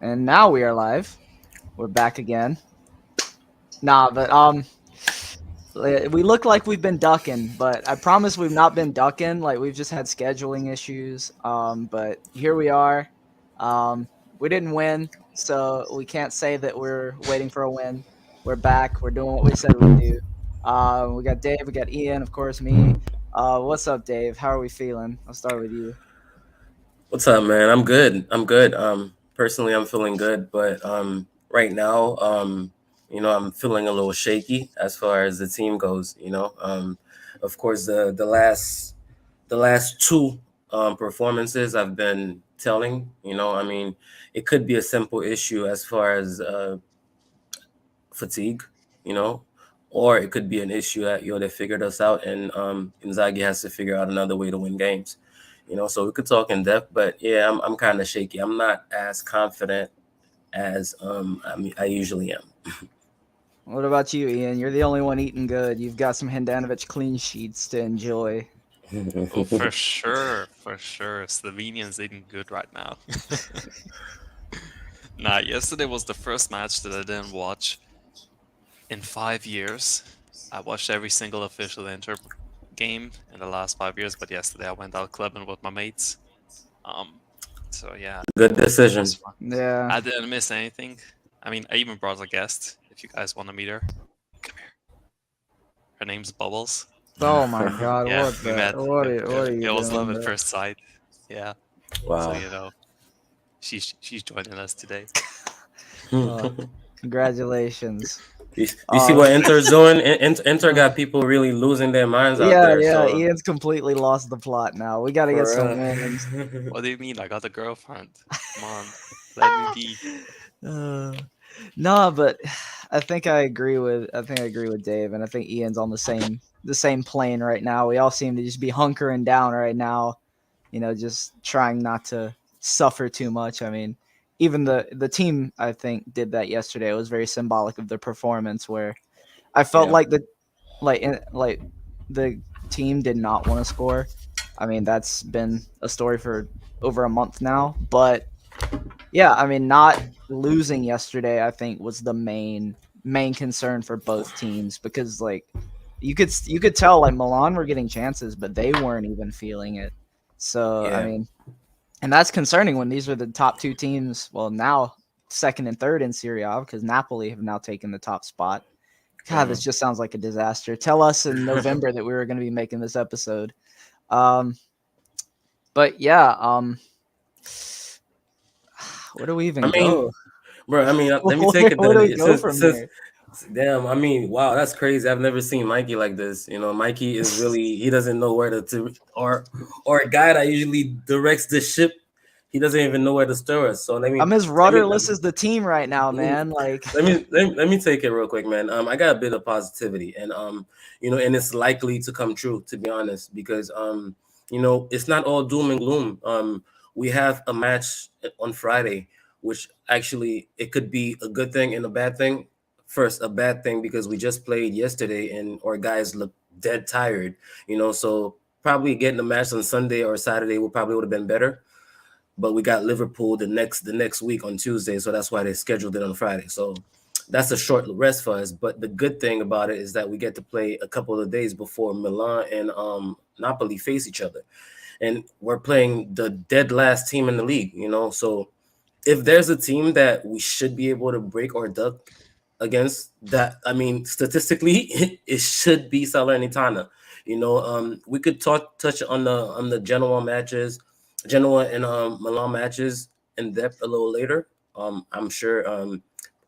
And now we are live. We're back again. Nah, but we look like we've been ducking, but I promise we've not been ducking. Like we've just had scheduling issues. But here we are. Um, we didn't win, so we can't say that we're waiting for a win. We're back. We're doing what we said we'd do. We got Dave. We got Ian. Of course, me. What's up, Dave? How are we feeling? I'll start with you. What's up, man? I'm good. I'm good. Personally, I'm feeling good, but right now, I'm feeling a little shaky as far as the team goes. Of course, the last two performances I've been telling. It could be a simple issue as far as fatigue. You know. Or it could be an issue that they figured us out, and Inzaghi has to figure out another way to win games. So we could talk in depth, but yeah, I'm kind of shaky. I'm not as confident as I usually am. What about you, Ian? You're the only one eating good. You've got some Handanovic clean sheets to enjoy. Oh, for sure, for sure. Slovenians eating good right now. Nah, yesterday was the first match that I didn't watch in 5 years. I watched every single official Inter game in the last 5 years, but yesterday I went out clubbing with my mates. Um, so yeah, Good it was decision. fun. Yeah. I didn't miss anything. I mean, I even brought a guest. If you guys want to meet her, come here. Her name's Bubbles. Oh my God! Yeah, What we the? met. What are It you was love doing, at bro? first sight. Yeah. So Wow. she's joining us today. Oh, congratulations. You see Uh, what Inter's doing? Inter uh, got people really losing their minds out yeah, there. yeah. So Ian's completely lost the plot now. We got to get some for wins. real. What do you mean? I got a girlfriend. Come on, let me be. uh, no, but I think I agree with Dave, and I think Ian's on the same plane right now. We all seem to just be hunkering down right now. Just trying not to suffer too much. I mean, even the team I think did that yesterday. It was very symbolic of their performance, where I felt Yeah. like the team did not want to score. I mean, that's been a story for over a month now, but yeah, I mean, not losing yesterday I think was the main concern for both teams because like you could tell like Milan were getting chances, but they weren't even feeling it. So, I Yeah. mean, and that's concerning when these are the top two teams. Well, now second and third in Serie A because Napoli have now taken the top spot. God, this Mhm. just sounds like a disaster. Tell us in November that we were going to be making this episode. Um, but yeah, where do we I even mean, go? bro. Let me take where, it where do then. we It go says, from here? damn. Wow, that's crazy. I've never seen Mikey like this. Mikey is really he doesn't know where to or a guy that usually directs the ship. He doesn't even know where to stir us. So I'm as let me rudderless as the team right now, man. Like, let me take it real quick, man. I got a bit of positivity, and and it's likely to come true, to be honest, because it's not all doom and gloom. We have a match on Friday, which actually it could be a good thing and a bad thing. First, a bad thing because we just played yesterday, and our guys look dead tired. So probably getting a match on Sunday or Saturday would probably would have been better, but we got Liverpool the next week on Tuesday, so that's why they scheduled it on Friday. So that's a short rest for us. But the good thing about it is that we get to play a couple of days before Milan and Napoli face each other, and we're playing the dead last team in the league. So if there's a team that we should be able to break or duck against, that statistically, it should be Salernitana. We could touch on the Genoa matches, Genoa and Milan matches in depth a little later. I'm sure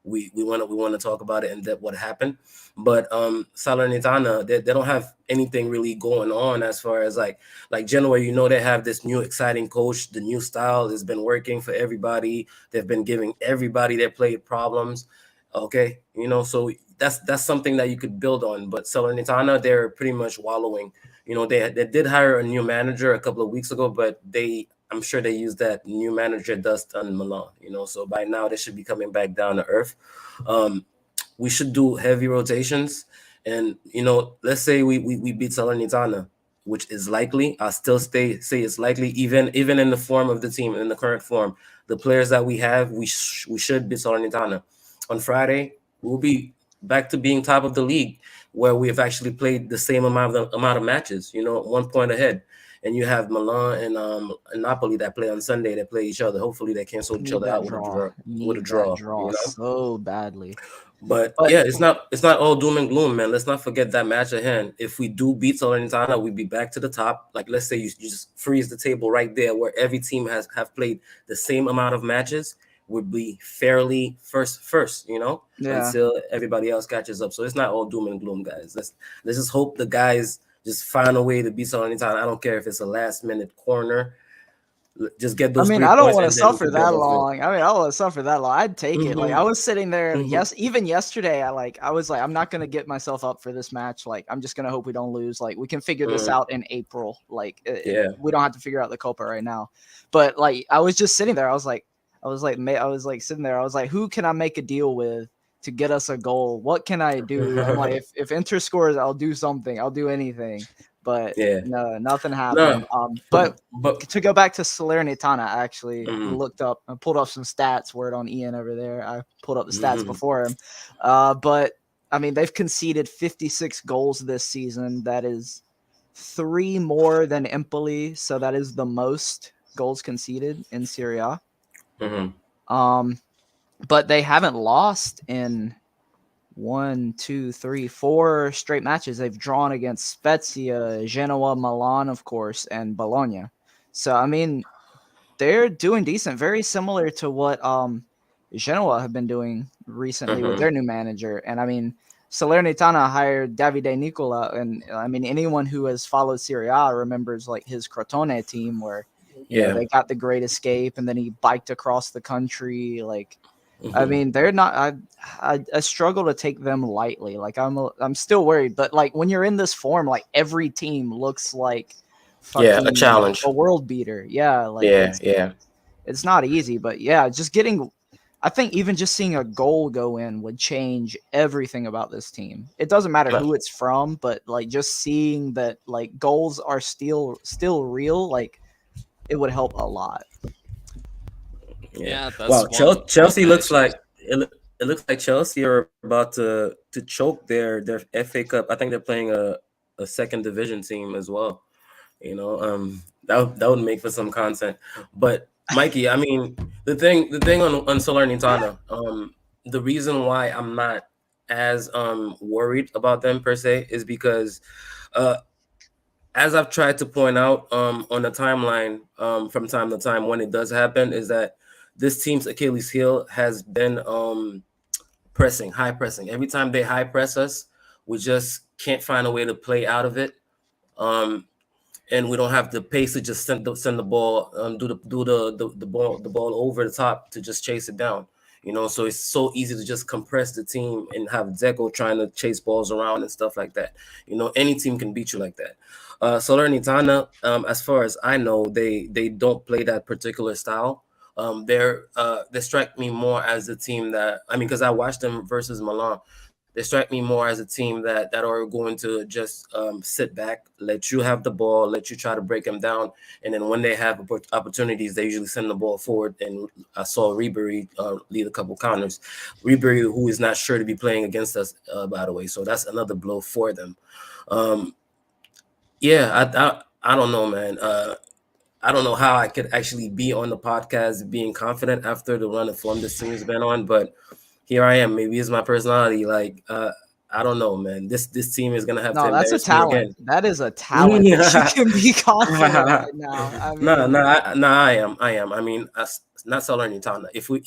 we want to talk about it in depth what happened, but Salernitana, they don't have anything really going on as far as like Genoa. They have this new exciting coach. The new style has been working for everybody. They've been giving everybody that played problems. Okay, so that's something that you could build on. But Salernitana, they're pretty much wallowing. They did hire a new manager a couple of weeks ago, but I'm sure they used that new manager dust on Milan. So by now they should be coming back down to earth. Um, we should do heavy rotations, and let's say we beat Salernitana. which is likely. I still say it's likely, even in the form of the team in the current form. The players that we have, we should be Salernitana. On Friday, we'll be back to being top of the league, where we have actually played the same amount of matches. 1 point ahead. And you have Milan and Napoli that play on Sunday. That play each other. Hopefully, they cancel each Need other that out with a draw. draw. With a Need that draw, draw so badly. But But yeah, it's not all doom and gloom, man. Let's not forget that match at hand. If we do beat Salernitana, we'd be back to the top. Like, let's say you just freeze the table right there, where every team have played the same amount of matches, would be fairly first, yeah, until everybody else catches up. So it's not all doom and gloom, guys. Let's just hope the guys just find a way to beat Salernitana. I don't care if it's a last minute corner. Just get I those mean, 3 I don't points, want to and then we suffer can that build off it. long. I mean, I don't want to suffer that long. I'd take it. Like, I was sitting there, Mhm. even yesterday, I was like, I'm not gonna get myself up for this match. Like, I'm just gonna hope we don't lose. Like, we can figure this Mhm. out in April. Like, Yeah. we don't have to figure out the Copa right now. But like, I was just sitting there. I was like sitting there. I was like, who can I make a deal with to get us a goal? What can I do? I'm like, if Inter scores, I'll do something. I'll do anything. But Yeah. no, nothing happened. No. But But to go back to Salernitana, I actually mhm. I pulled up some stats. Word on Ian over there. I pulled up the stats Mhm. before him. But I mean, they've conceded 56 goals this season. That is 3 more than Empoli. So that is the most goals conceded in Serie A. Mhm. Um, but they haven't lost in 4 straight matches. They've drawn against Spezia, Genoa, Milan, of course, and Bologna. So I mean, they're doing decent, very similar to what Genoa have been doing recently with Mhm. their new manager. And I mean, Salernitana hired Davide Nicola, and I mean, anyone who has followed Serie A remembers like his Crotone team, where Yeah. they got the Great Escape, and then he biked across the country. Like, I Mhm. mean, they're not. I struggle to take them lightly. Like, I'm still worried, but like when you're in this form, like every team looks like Yeah. A fucking challenge. a world beater. Yeah, like Yeah. Yeah. it's not easy, but yeah, just getting. I think even just seeing a goal go in would change everything about this team. It doesn't matter No. who it's from, but like just seeing that like goals are still real, like it would help a lot. Yeah. Yeah, that's Wow. one of Chelsea the looks issues. like it looks like Chelsea are about to choke their FA Cup. I think they're playing a second division team as well. That would make for some content. But Mikey, I mean, the thing on Salernitana, the reason why I'm not as worried about them per se is because uh as I've tried to point out on the timeline from time to time when it does happen, is that this team's Achilles heel has been high pressing. Every time they high press us, we just can't find a way to play out of it. Um, and we don't have the pace to just send the ball, do the ball over the top to just chase it down. So it's so easy to just compress the team and have Deco trying to chase balls around and stuff like that. Any team can beat you like that. Salernitana, as far as I know, they don't play that particular style. They strike me more as a team that, I mean, because I watched them versus Milan. They strike me more as a team that are going to just sit back, let you have the ball, let you try to break them down, and then when they have opportunities, they usually send the ball forward. And I saw Ribery lead a couple counters. Ribery, who is not sure to be playing against us, by the way, so that's another blow for them. Um, yeah, I don't know, man. I don't know how I could actually be on the podcast being confident after the run of form this team has been on, but here I am. Maybe it's my personality. Like, I don't know, man. This team is gonna have to No, that's a embarrass me talent. again. That is a talent that you can be confident right now. I No, mean, no, I am. I mean, not Salernitana. If we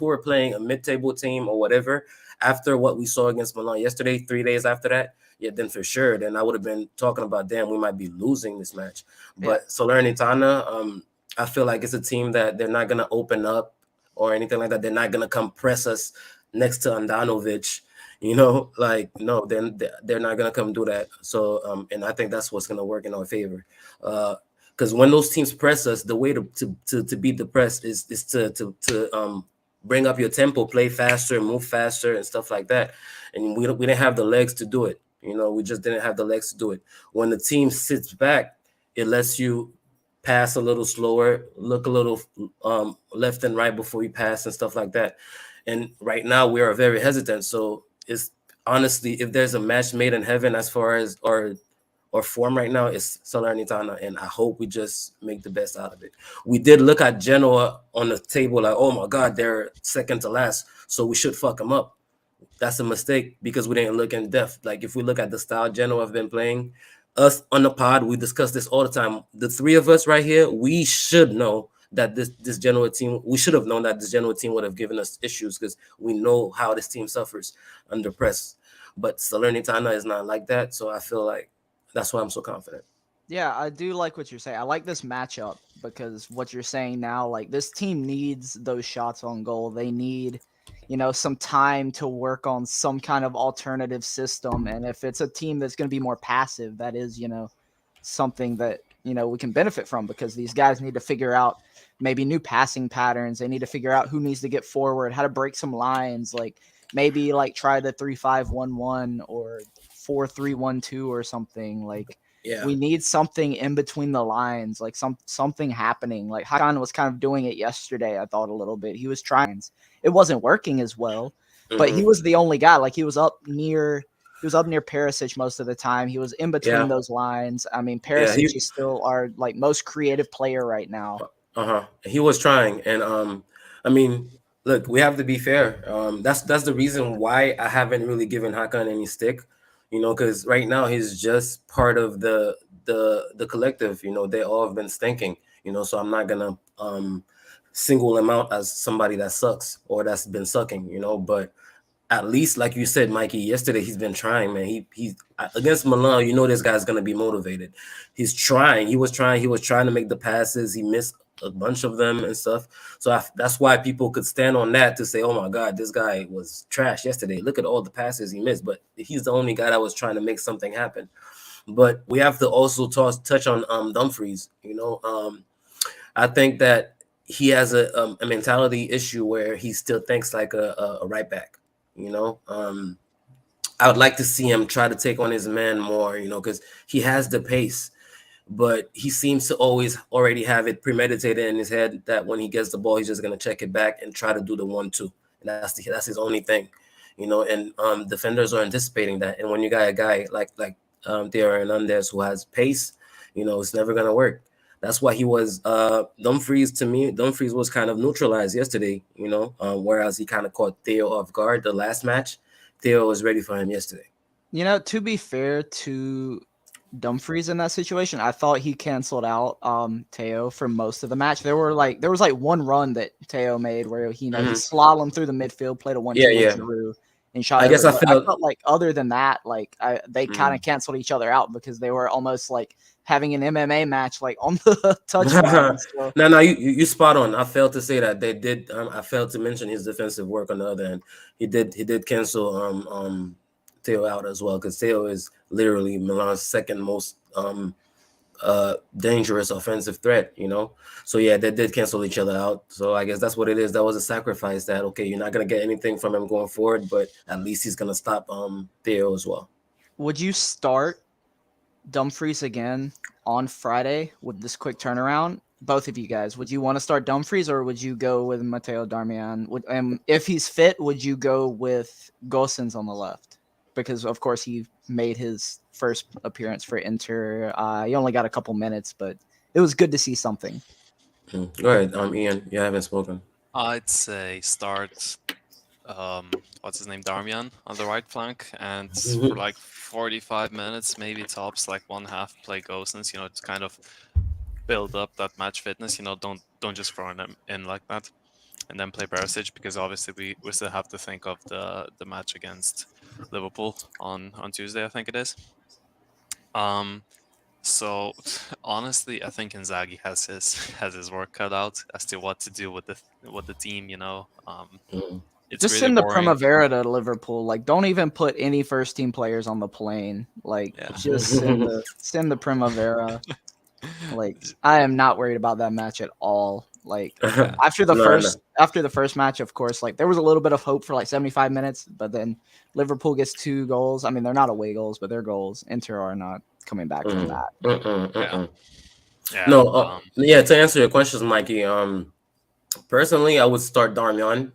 were playing a mid-table team or whatever, after what we saw against Milan yesterday, 3 days after that, yeah, then for sure, then I would have been talking about, damn, we might be losing this match. yeah, But Salernitana, I feel like it's a team that they're not gonna open up or anything like that. They're not gonna come press us next to Andanovic. Like, no, then they're not gonna come do that. So, and I think that's what's gonna work in our favor. Because when those teams press us, the way to beat the press is to bring up your tempo, play faster, move faster, and stuff like that. And we didn't have the legs to do it. You know, we just didn't have the legs to do it. When the team sits back, it lets you pass a little slower, look a little left and right before you pass and stuff like that. And right now we are very hesitant. So it's honestly, if there's a match made in heaven as far as or form right now, it's Salernitana, and I hope we just make the best out of it. We did look at Genoa on the table like, oh my God, they're second to last, so we should fuck them up. That's a mistake because we didn't look in depth. Like if we look at the style Genoa have been playing, us on the pod, we discuss this all the time. The three of us right here, we should know that this Genoa team, we should have known that this Genoa team would have given us issues because we know how this team suffers under press. But Salernitana is not like that, so I feel like that's why I'm so confident. Yeah, I do like what you're saying. I like this matchup because what you're saying now, like this team needs those shots on goal. They need, some time to work on some kind of alternative system. And if it's a team that's going to be more passive, that is, something that, we can benefit from because these guys need to figure out maybe new passing patterns. They need to figure out who needs to get forward, how to break some lines, like maybe like try the 3-5-1-1 or 4-3-1-2 or something like. Yeah. We need something in between the lines, like something happening. Like Hakan was kind of doing it yesterday, I thought a little bit. He was trying. It wasn't working as well, but he was the only guy. Like he was up near Perisic most of the time. He was in between those lines. I mean, Perisic is still our like most creative player right now. He was trying, and I mean, look, we have to be fair. That's the reason why I haven't really given Hakan any stick. Because right now he's just part of the collective. They all have been stinking. So I'm not gonna single him out as somebody that sucks or that's been sucking. But at least, like you said, Mikey, yesterday he's been trying, man. He against Milan. This guy's gonna be motivated. He's trying. He was trying to make the passes. He missed a bunch of them and stuff. So that's why people could stand on that to say, oh my God, this guy was trash yesterday. Look at all the passes he missed. But he's the only guy that was trying to make something happen. But we have to also touch on Dumfries. I think that he has a mentality issue where he still thinks like a right back. I would like to see him try to take on his man more, because he has the pace. But he seems to always already have it premeditated in his head that when he gets the ball, he's just going to check it back and try to do the 1-2. And that's his only thing, and defenders are anticipating that. And when you got a guy like Theo Hernandez who has pace, it's never going to work. That's why he was Dumfries was kind of neutralized yesterday, whereas he kind of caught Theo off guard the last match. Theo was ready for him yesterday. To be fair to Dumfries in that situation, I thought he canceled out Theo for most of the match. There was like one run that Theo made where he slalomed through the midfield, played a 1-2 with Giroud, and shot. I felt like other than that, like they kind of canceled each other out because they were almost like having an MMA match like on the touchline. So. No, you spot on. I failed to say that they did. I failed to mention his defensive work on the other end. He did cancel Theo out as well because Theo is literally Milan's second most dangerous offensive threat, So yeah, they did cancel each other out. So I guess that's what it is. That was a sacrifice that okay, you're not gonna get anything from him going forward, but at least he's gonna stop Theo as well. Would you start Dumfries again on Friday with this quick turnaround? Both of you guys, would you want to start Dumfries or would you go with Matteo Darmian? If he's fit, would you go with Gosens on the left? Because of course he made his first appearance for Inter. He only got a couple minutes, but it was good to see something. Go ahead, Ian. You haven't spoken. I'd say start what's his name, Darmian on the right flank, and for like 45 minutes, maybe tops, like one half play Gosens, to kind of build up that match fitness. Don't just throw him in like that, and then play Perisic because obviously we still have to think of the match against Liverpool on Tuesday, I think it is. So honestly, I think Inzaghi has his work cut out as to what to do with the team. It's just really send the boring. Primavera to Liverpool. Like, don't even put any first team players on the plane. Like, just send the Primavera. Like, I am not worried about that match at all. Like Yeah. No. after the first match, of course, like there was a little bit of hope for like 75 minutes, but then Liverpool gets 2 goals. I mean, they're not away goals, but they're goals. Inter are not coming back from that. Yeah. Yeah. No, yeah. To answer your questions, Mikey. Personally, I would start Darmian.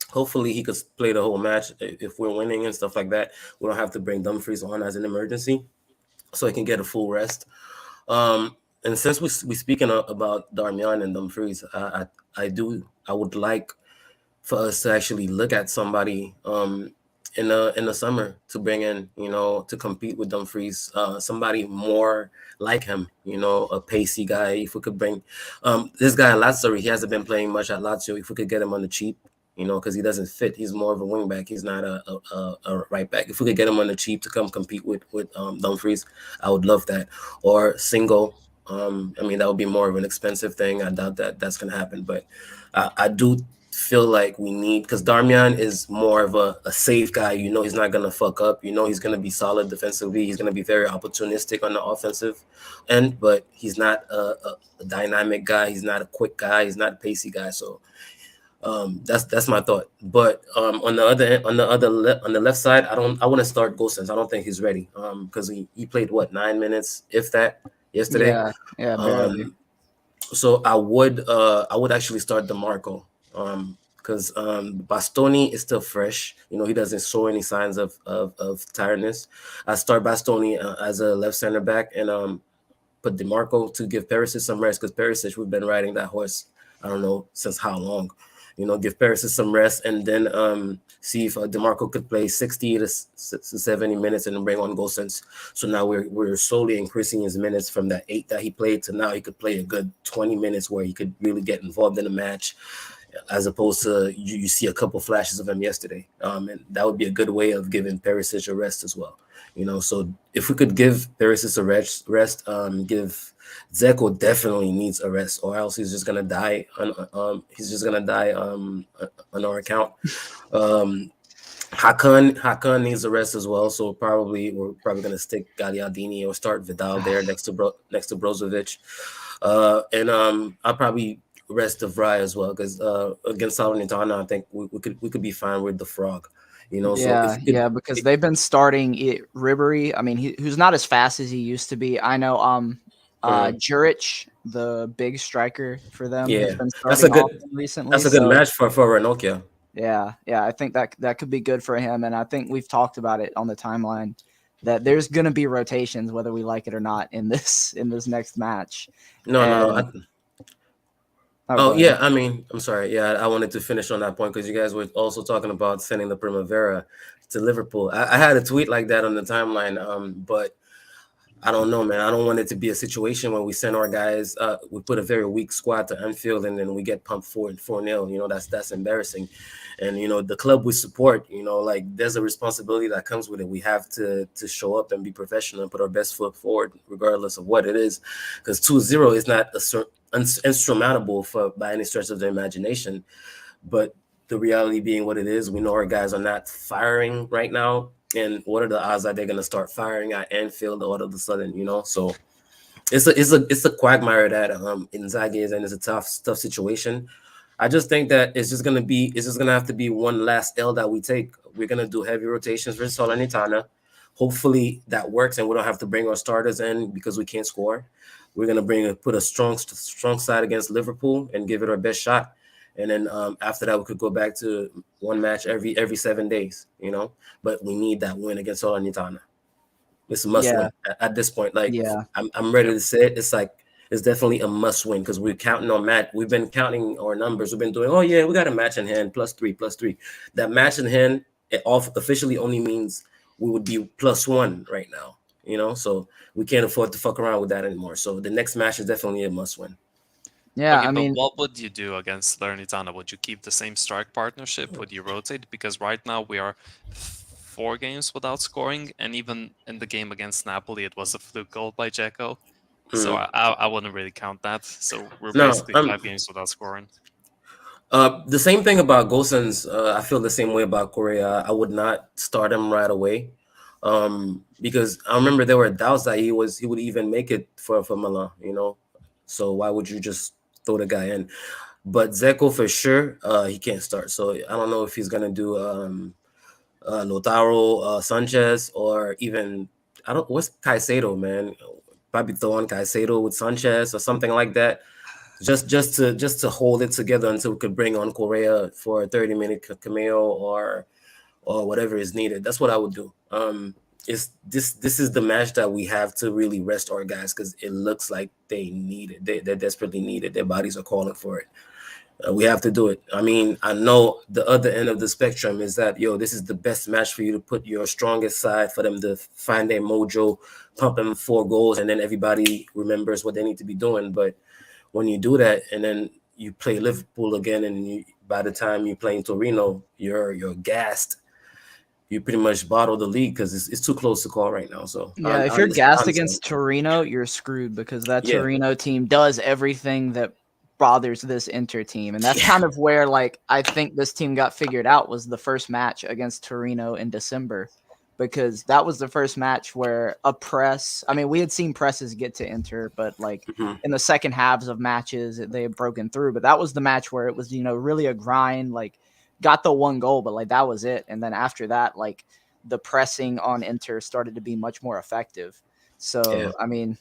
Hopefully, he could play the whole match if we're winning and stuff like that. We don't have to bring Dumfries on as an emergency, so he can get a full rest. And since we speaking about Darmian and Dumfries, I would like for us to actually look at somebody in the summer to bring in, to compete with Dumfries, somebody more like him, a pacey guy. If we could bring this guy Lazio, he hasn't been playing much at Lazio. If we could get him on the cheap, because he doesn't fit. He's more of a wing back. He's not a right back. If we could get him on the cheap to come compete with Dumfries, I would love that. Or single. I mean, that would be more of an expensive thing. I doubt that that's gonna happen, but I do feel like we need, because Darmian is more of a safe guy. He's not gonna fuck up. He's gonna be solid defensively. He's gonna be very opportunistic on the offensive end, but he's not a dynamic guy. He's not a quick guy. He's not a pacey guy. So that's my thought. But on the left side, I want to start Gosens. I don't think he's ready. Because he played what, 9 minutes, if that, yesterday. Yeah, barely. So I would actually start DeMarco. Because Bastoni is still fresh. He doesn't show any signs of tiredness. I start Bastoni as a left center back, and put DeMarco to give Perisic some rest, because Perisic, we've been riding that horse, I don't know since how long. Give Perisic some rest, and then see if DeMarco could play 60 to 70 minutes and then bring on Gosens. So now we're slowly increasing his minutes from that 8 that he played to now he could play a good 20 minutes where he could really get involved in the match, as opposed to you see a couple flashes of him yesterday. And that would be a good way of giving Perisic a rest as well. So if we could give Perisic a rest, give Zeko definitely needs a rest, or else he's just gonna die on our account. Hakan needs a rest as well, so we're probably gonna stick Gagliardini or start Vidal there next to Brozovic, and I'll probably rest De Vrij as well, because against Salernitana, I think we could be fine with the Frog. Because they've been starting Ribery. I mean, who's not as fast as he used to be. I know. Juric, the big striker for them, has been starting often recently. That's a good match for Ranocchia. Yeah, I think that could be good for him, and I think we've talked about it on the timeline that there's going to be rotations whether we like it or not in this next match. No. I mean, I'm sorry. Yeah, I wanted to finish on that point because you guys were also talking about sending the Primavera to Liverpool. I had a tweet like that on the timeline, but I don't know, man. I don't want it to be a situation where we send our guys, we put a very weak squad to Anfield and then we get pumped 4-0. That's embarrassing. And, the club we support, like there's a responsibility that comes with it. We have to show up and be professional and put our best foot forward, regardless of what it is. Because 2-0 is not insurmountable by any stretch of the imagination. But the reality being what it is, we know our guys are not firing right now. And what are the odds that they're gonna start firing at Anfield all of a sudden? So it's a quagmire that Inzaghi is, and it's a tough situation. I just think that it's just gonna have to be one last L that we take. We're gonna do heavy rotations versus Salernitana. Hopefully that works, and we don't have to bring our starters in because we can't score. We're gonna put a strong side against Liverpool and give it our best shot. And then after that, we could go back to one match every 7 days, But we need that win against Salernitana. It's a must win at this point. Like, I'm ready to say it. It's like it's definitely a must win because we're counting on match. We've been counting our numbers. We've been doing. Oh yeah, we got a match in hand +3. That match in hand officially only means we would be +1 right now. So we can't afford to fuck around with that anymore. So the next match is definitely a must win. Yeah, Okay, I mean, but what would you do against Salernitana? Would you keep the same strike partnership? Would you rotate? Because right now we are 4 games without scoring, and even in the game against Napoli, it was a fluke goal by Dzeko. So I wouldn't really count that. So we're basically 5 games without scoring. The same thing about Gosens. I feel the same way about Correa. I would not start him right away, because I remember there were doubts that he would even make it for Milan. So why would you just throw the guy in. But Zeko for sure, he can't start. So I don't know if he's gonna do Lautaro Sanchez, or even I don't what's Caicedo, man. Probably throw on Caicedo with Sanchez or something like that. Just to hold it together until we could bring on Correa for a 30-minute cameo, or whatever is needed. That's what I would do. Is this is the match that we have to really rest our guys, because it looks like they need it. They desperately need it. Their bodies are calling for it. We have to do it. I mean, I know the other end of the spectrum is that, this is the best match for you to put your strongest side, for them to find their mojo, pump them 4 goals, and then everybody remembers what they need to be doing. But when you do that, and then you play Liverpool again, and by the time you're playing Torino, you're gassed. You pretty much bottle the league, because it's too close to call right now. So yeah, if you're gassed against Torino, you're screwed, because that Torino team does everything that bothers this Inter team, and that's kind of where, like, I think this team got figured out, was the first match against Torino in December, because that was the first match where a press. I mean, we had seen presses get to Inter, but like in the second halves of matches, they had broken through. But that was the match where it was, really a grind. Like, got the 1 goal, but like that was it. And then after that, like, the pressing on Inter started to be much more effective. So I mean,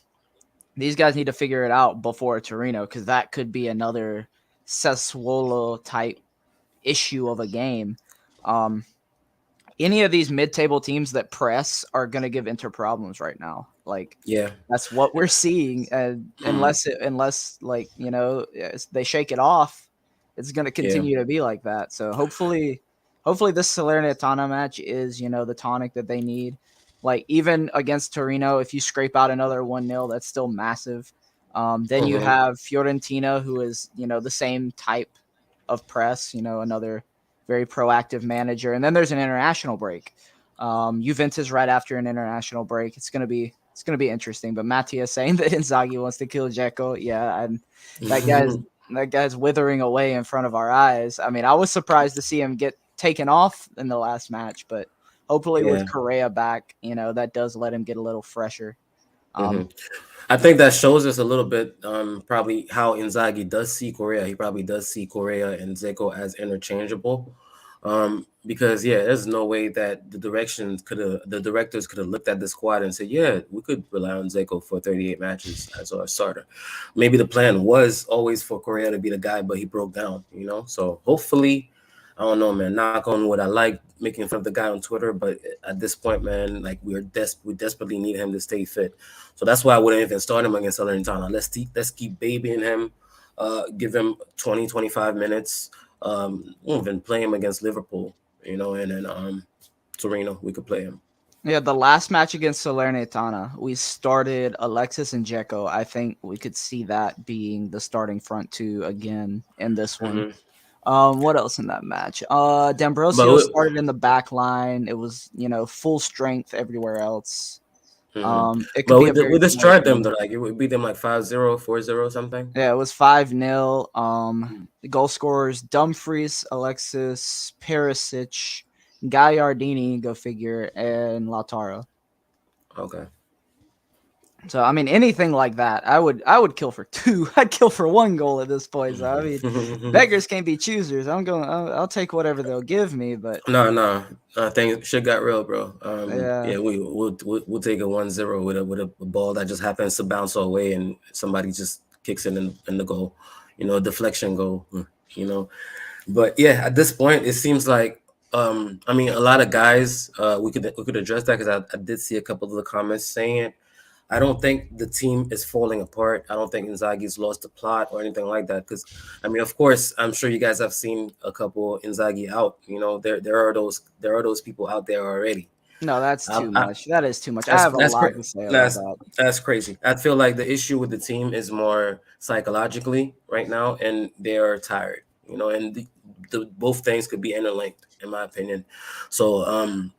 these guys need to figure it out before Torino, because that could be another Sassuolo type issue of a game. Any of these mid-table teams that press are going to give Inter problems right now. Like, that's what we're seeing. Unless like, they shake it off, it's going to continue to be like that. So hopefully this Salernitana match is, the tonic that they need. Like, even against Torino, if you scrape out another 1-0, that's still massive. Then you have Fiorentina, who is, the same type of press, another very proactive manager. And then there's an international break. Juventus right after an international break. It's gonna be interesting. But Mattia saying that Inzaghi wants to kill Dzeko, and that guy's withering away in front of our eyes. I mean, I was surprised to see him get taken off in the last match, but hopefully with Correa back, that does let him get a little fresher. I think that shows us a little bit, probably how Inzaghi does see Correa. He probably does see Correa and Zeko as interchangeable, because there's no way that the directors could have looked at the squad and said, we could rely on Zeko for 38 matches as our starter. Maybe the plan was always for Correa to be the guy, but he broke down. So hopefully, I don't know, man. Knock on wood. I like making fun of the guy on Twitter, but at this point, man, like, we desperately need him to stay fit. So that's why I wouldn't even start him against Salernitana. Let's keep babying him, give him 20, 25 minutes. We'll even play him against Liverpool, and then Torino, we could play him. Yeah, the last match against Salernitana, we started Alexis and Dzeko. I think we could see that being the starting front two again in this one. What else in that match? D'Ambrosio started in the back line. It was, full strength everywhere else. It could we destroyed them though. Like, we beat them like 5-0, 4-0, something. Yeah, it was 5-0. The goal scorers: Dumfries, Alexis, Perisic, Gagliardini, go figure, and Lautaro. Okay. So I mean, anything like that, I would kill for 2. I'd kill for 1 goal at this point. So I mean, beggars can't be choosers. I'll take whatever they'll give me. But no, things shit got real, bro. We'll take a 1-0 with a ball that just happens to bounce our way, and somebody just kicks it in the goal. Deflection goal. But at this point, it seems like. I mean, a lot of guys. We could address that, because I did see a couple of the comments saying it. I don't think the team is falling apart. I don't think Inzaghi's lost the plot or anything like that. Because, I mean, of course, I'm sure you guys have seen a couple Inzaghi out. There are those people out there already. No, that's too much. That is too much. I have a lot to say about that. That's crazy. I feel like the issue with the team is more psychologically right now, and they are tired. And the both things could be interlinked, in my opinion. So,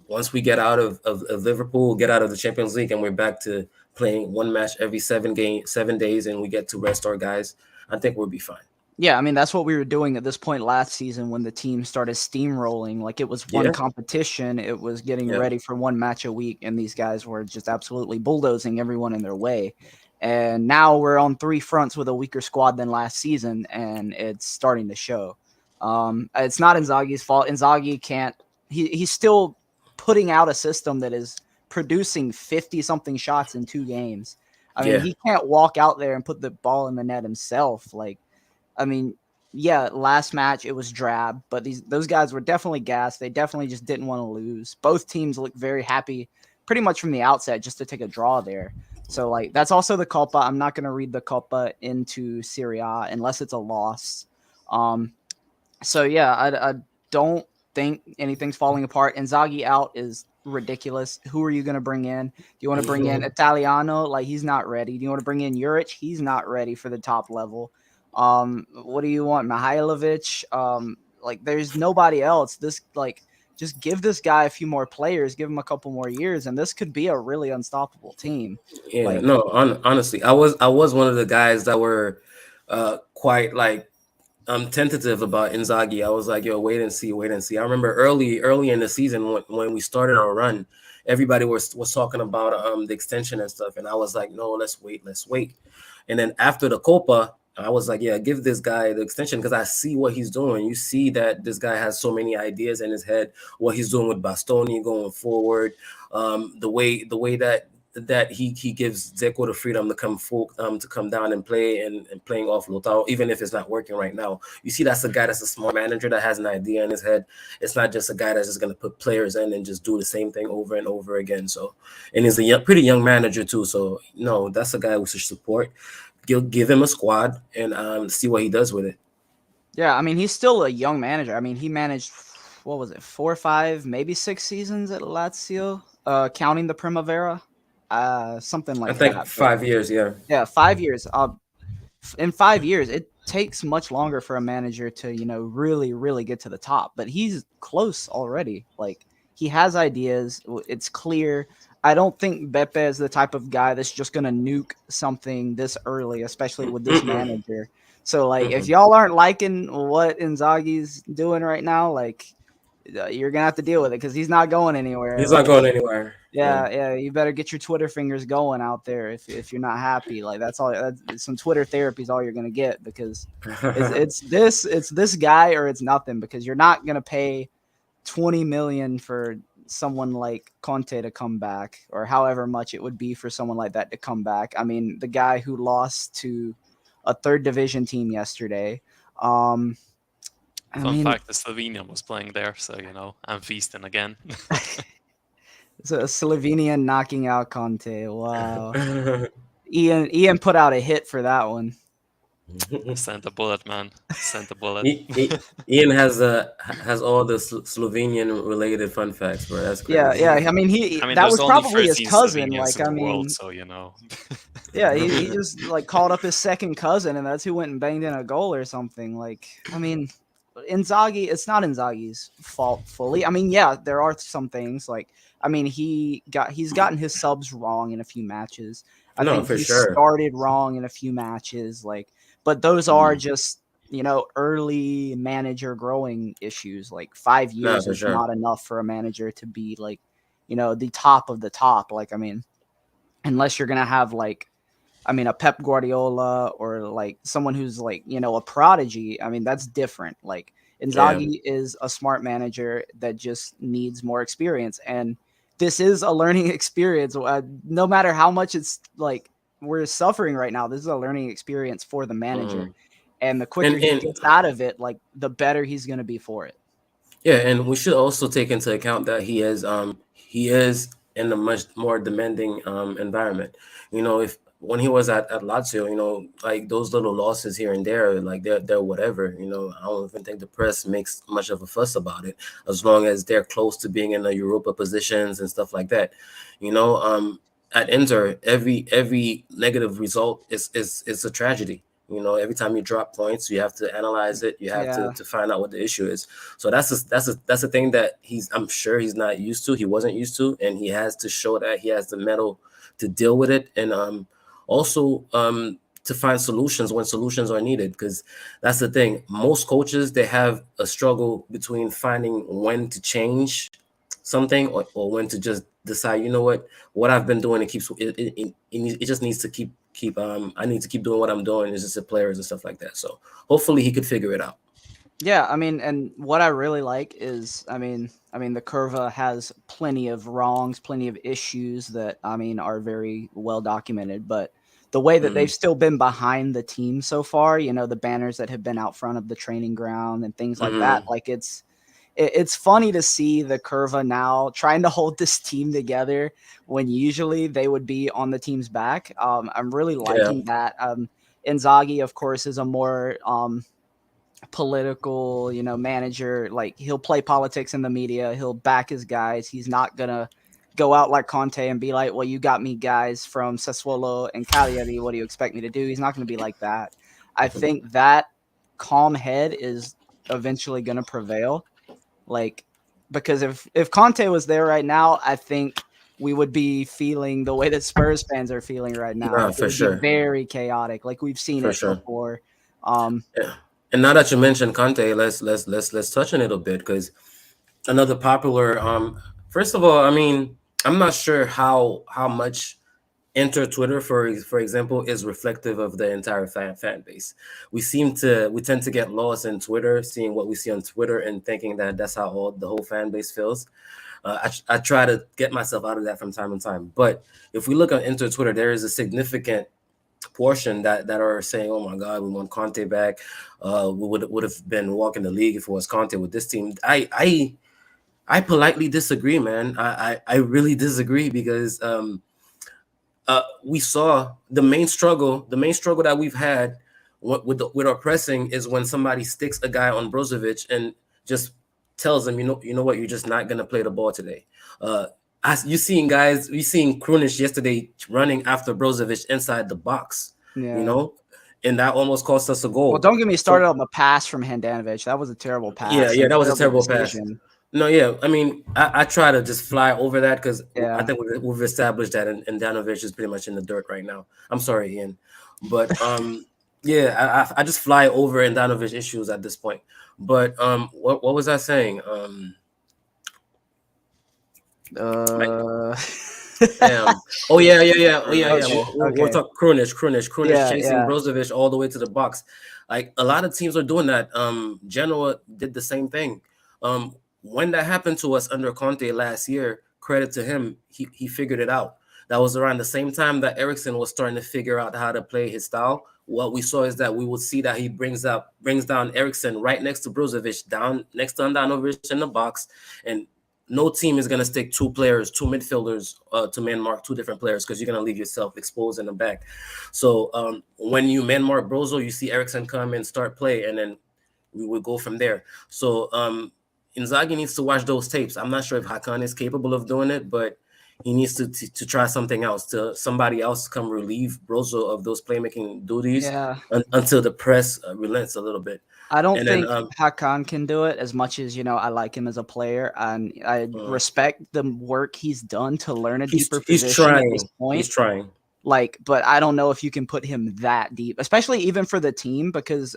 once we get out of Liverpool, get out of the Champions League, and we're back to playing one match every 7 days, and we get to rest our guys, I think we'll be fine. Yeah, I mean, that's what we were doing at this point last season when the team started steamrolling. Like, it was one competition. It was getting ready for one match a week, and these guys were just absolutely bulldozing everyone in their way. And now we're on 3 fronts with a weaker squad than last season, and it's starting to show. It's not Inzaghi's fault. Inzaghi can't. He's still putting out a system that is producing 50-something shots in 2 games. I mean, he can't walk out there and put the ball in the net himself. Like, I mean, yeah, last match it was drab, but those guys were definitely gassed. They definitely just didn't want to lose. Both teams looked very happy pretty much from the outset just to take a draw there. So, like, that's also the culpa. I'm not going to read the culpa into Serie A unless it's a loss. So, yeah, I don't think anything's falling apart. Inzaghi out is ridiculous. Who are you going to bring in? Do you want to bring in Italiano? Like, he's not ready. Do you want to bring in Juric? He's not ready for the top level. What do you want? Mihailovic? Like, there's nobody else. Just give this guy a few more players, give him a couple more years, and this could be a really unstoppable team. Yeah, honestly, I was one of the guys that were quite like tentative about Inzaghi. I was like, yo, wait and see. I remember early in the season when we started our run, everybody was talking about the extension and stuff, and I was like, no, let's wait. And then after the Copa, I was like, yeah, give this guy the extension because I see what he's doing. You see that this guy has so many ideas in his head, what he's doing with Bastoni going forward, the way that he gives Dzeko the freedom to come down and play and playing off Lautaro, even if it's not working right now. You see that's a guy that's a smart manager that has an idea in his head. It's not just a guy that's just going to put players in and just do the same thing over and over again. So, and he's a pretty young manager too. So, no, that's a guy we should support. Give him a squad and see what he does with it. Yeah, I mean, he's still a young manager. I mean, he managed, 4 or 5, maybe 6 seasons at Lazio, counting the Primavera, something like that. I think 5 years, yeah. Yeah, 5 years. In 5 years, it takes much longer for a manager to, really, really get to the top. But he's close already. Like, he has ideas. It's clear. I don't think Beppe is the type of guy that's just going to nuke something this early, especially with this manager. So, like, if y'all aren't liking what Inzaghi's doing right now, like, you're going to have to deal with it because he's not going anywhere. He's not going anywhere. Yeah, you better get your Twitter fingers going out there if you're not happy. Like, that's all. Some Twitter therapy is all you're going to get because it's this guy or it's nothing because you're not going to pay 20 million for someone like Conte to come back or however much it would be for someone like that to come back. I mean, the guy who lost to a 3rd division team yesterday. Fun fact, the Slovenian was playing there, so I'm feasting again. So a Slovenian knocking out Conte. Wow. Ian put out a hit for that one. Sent a bullet, man. Sent a bullet. Ian has all the Slovenian related fun facts, bro. That's crazy. Yeah. I mean, that was probably his cousin. Slovenians Like, in the world, so Yeah, he just like called up his second cousin, and that's who went and banged in a goal or something. Like, I mean, Inzaghi. It's not Inzaghi's fault fully. I mean, yeah, there are some things like. I mean, he's gotten his subs wrong in a few matches. I think he started wrong in a few matches. Like. But those are just, early manager growing issues. Like 5 years is not enough for a manager to be like, the top of the top. Like, I mean, unless you're going to have a Pep Guardiola or like someone who's like, a prodigy. I mean, that's different. Like Inzaghi is a smart manager that just needs more experience. And this is a learning experience. No matter how much it's like, we're suffering right now. This is a learning experience for the manager. And the quicker he gets out of it, like the better he's going to be for it. Yeah. And we should also take into account that he is in a much more demanding environment. When he was at Lazio, like those little losses here and there, like they're whatever, I don't even think the press makes much of a fuss about it as long as they're close to being in the Europa positions and stuff like that. At Inter, every negative result is a tragedy. Every time you drop points, you have to analyze it. You have to find out what the issue is. So that's a thing that I'm sure he's not used to. He wasn't used to, and he has to show that he has the mettle to deal with it, and also to find solutions when solutions are needed. Because that's the thing. Most coaches, they have a struggle between finding when to change something or when to just decide, what I've been doing, it just needs to keep keep I need to keep doing what I'm doing as just a players and stuff like that. So hopefully he could figure it out. Yeah, I mean, and what I really like is, the Curva has plenty of wrongs, plenty of issues that are very well documented. But the way that Mm-hmm. they've still been behind the team so far, the banners that have been out front of the training ground and things like that, Mm-hmm. like it's funny to see the Curva now trying to hold this team together when usually they would be on the team's back. I'm really Yeah. liking that. Inzaghi, of course, is a more political, manager. Like he'll play politics in the media. He'll back his guys. He's not gonna go out like Conte and be like, "Well, you got me guys from Sassuolo and Cagliari. What do you expect me to do?" He's not gonna be like that. I think that calm head is eventually gonna prevail. Like because if Conte was there right now, I think we would be feeling the way that Spurs fans are feeling right now. Nah, Like it for would be sure. very chaotic. Like we've seen For it sure. before. Um, Yeah. And now that you mentioned Conte, let's touch on it a bit because another popular first of all, I mean, I'm not sure how much Inter Twitter, for example, is reflective of the entire fan base. We tend to get lost in Twitter, seeing what we see on Twitter and thinking that that's how the whole fan base feels. I try to get myself out of that from time to time. But if we look on Inter Twitter, there is a significant portion that are saying, "Oh my God, we want Conte back. We would have been walking the league if it was Conte with this team." I politely disagree, man. I really disagree because we saw the main struggle that we've had with our pressing is when somebody sticks a guy on Brozovic and just tells him, you know what, you're just not gonna play the ball today. We seen Krunic yesterday running after Brozovic inside the box, you yeah. know, and that almost cost us a Well, goal. don't get me started So on the pass from Handanovic. That was a terrible yeah, pass yeah, and that was a terrible terrible pass. decision. No, yeah, I mean, I try to just fly over that because I Yeah. think we've established that, and Danovich is pretty much in the dirt right now. I'm sorry, Ian, but yeah, I just fly over Danovich issues at this point. But what was I saying? Uh, Damn. Oh yeah. Oh yeah. Krunic. okay. We'll Okay. talk Krunic Yeah. chasing Yeah. Brozovic all the way to the box. Like a lot of teams are doing that. Genoa did the same thing. When that happened to us under Conte last year, credit to him, he figured it out. That was around the same time that Ericsson was starting to figure out how to play his style. What we saw is that we would see that he brings down Ericsson right next to Brozovic, down next to Andanovic in the box, and no team is going to stick two midfielders to man mark two different players because you're going to leave yourself exposed in the back. So when you man mark Brozo, you see Ericsson come and start play, and then we would go from there. So Inzaghi needs to watch those tapes. I'm not sure if Hakan is capable of doing it, but he needs to try something else, to somebody else come relieve Brozo of those playmaking duties Yeah. until the press relents a little bit. I don't And then think Hakan can do it as much as I like him as a player, and I respect the work he's done to learn a deeper he's position at this trying. point. He's trying. Like, but I don't know if you can put him that deep, especially even for the team, because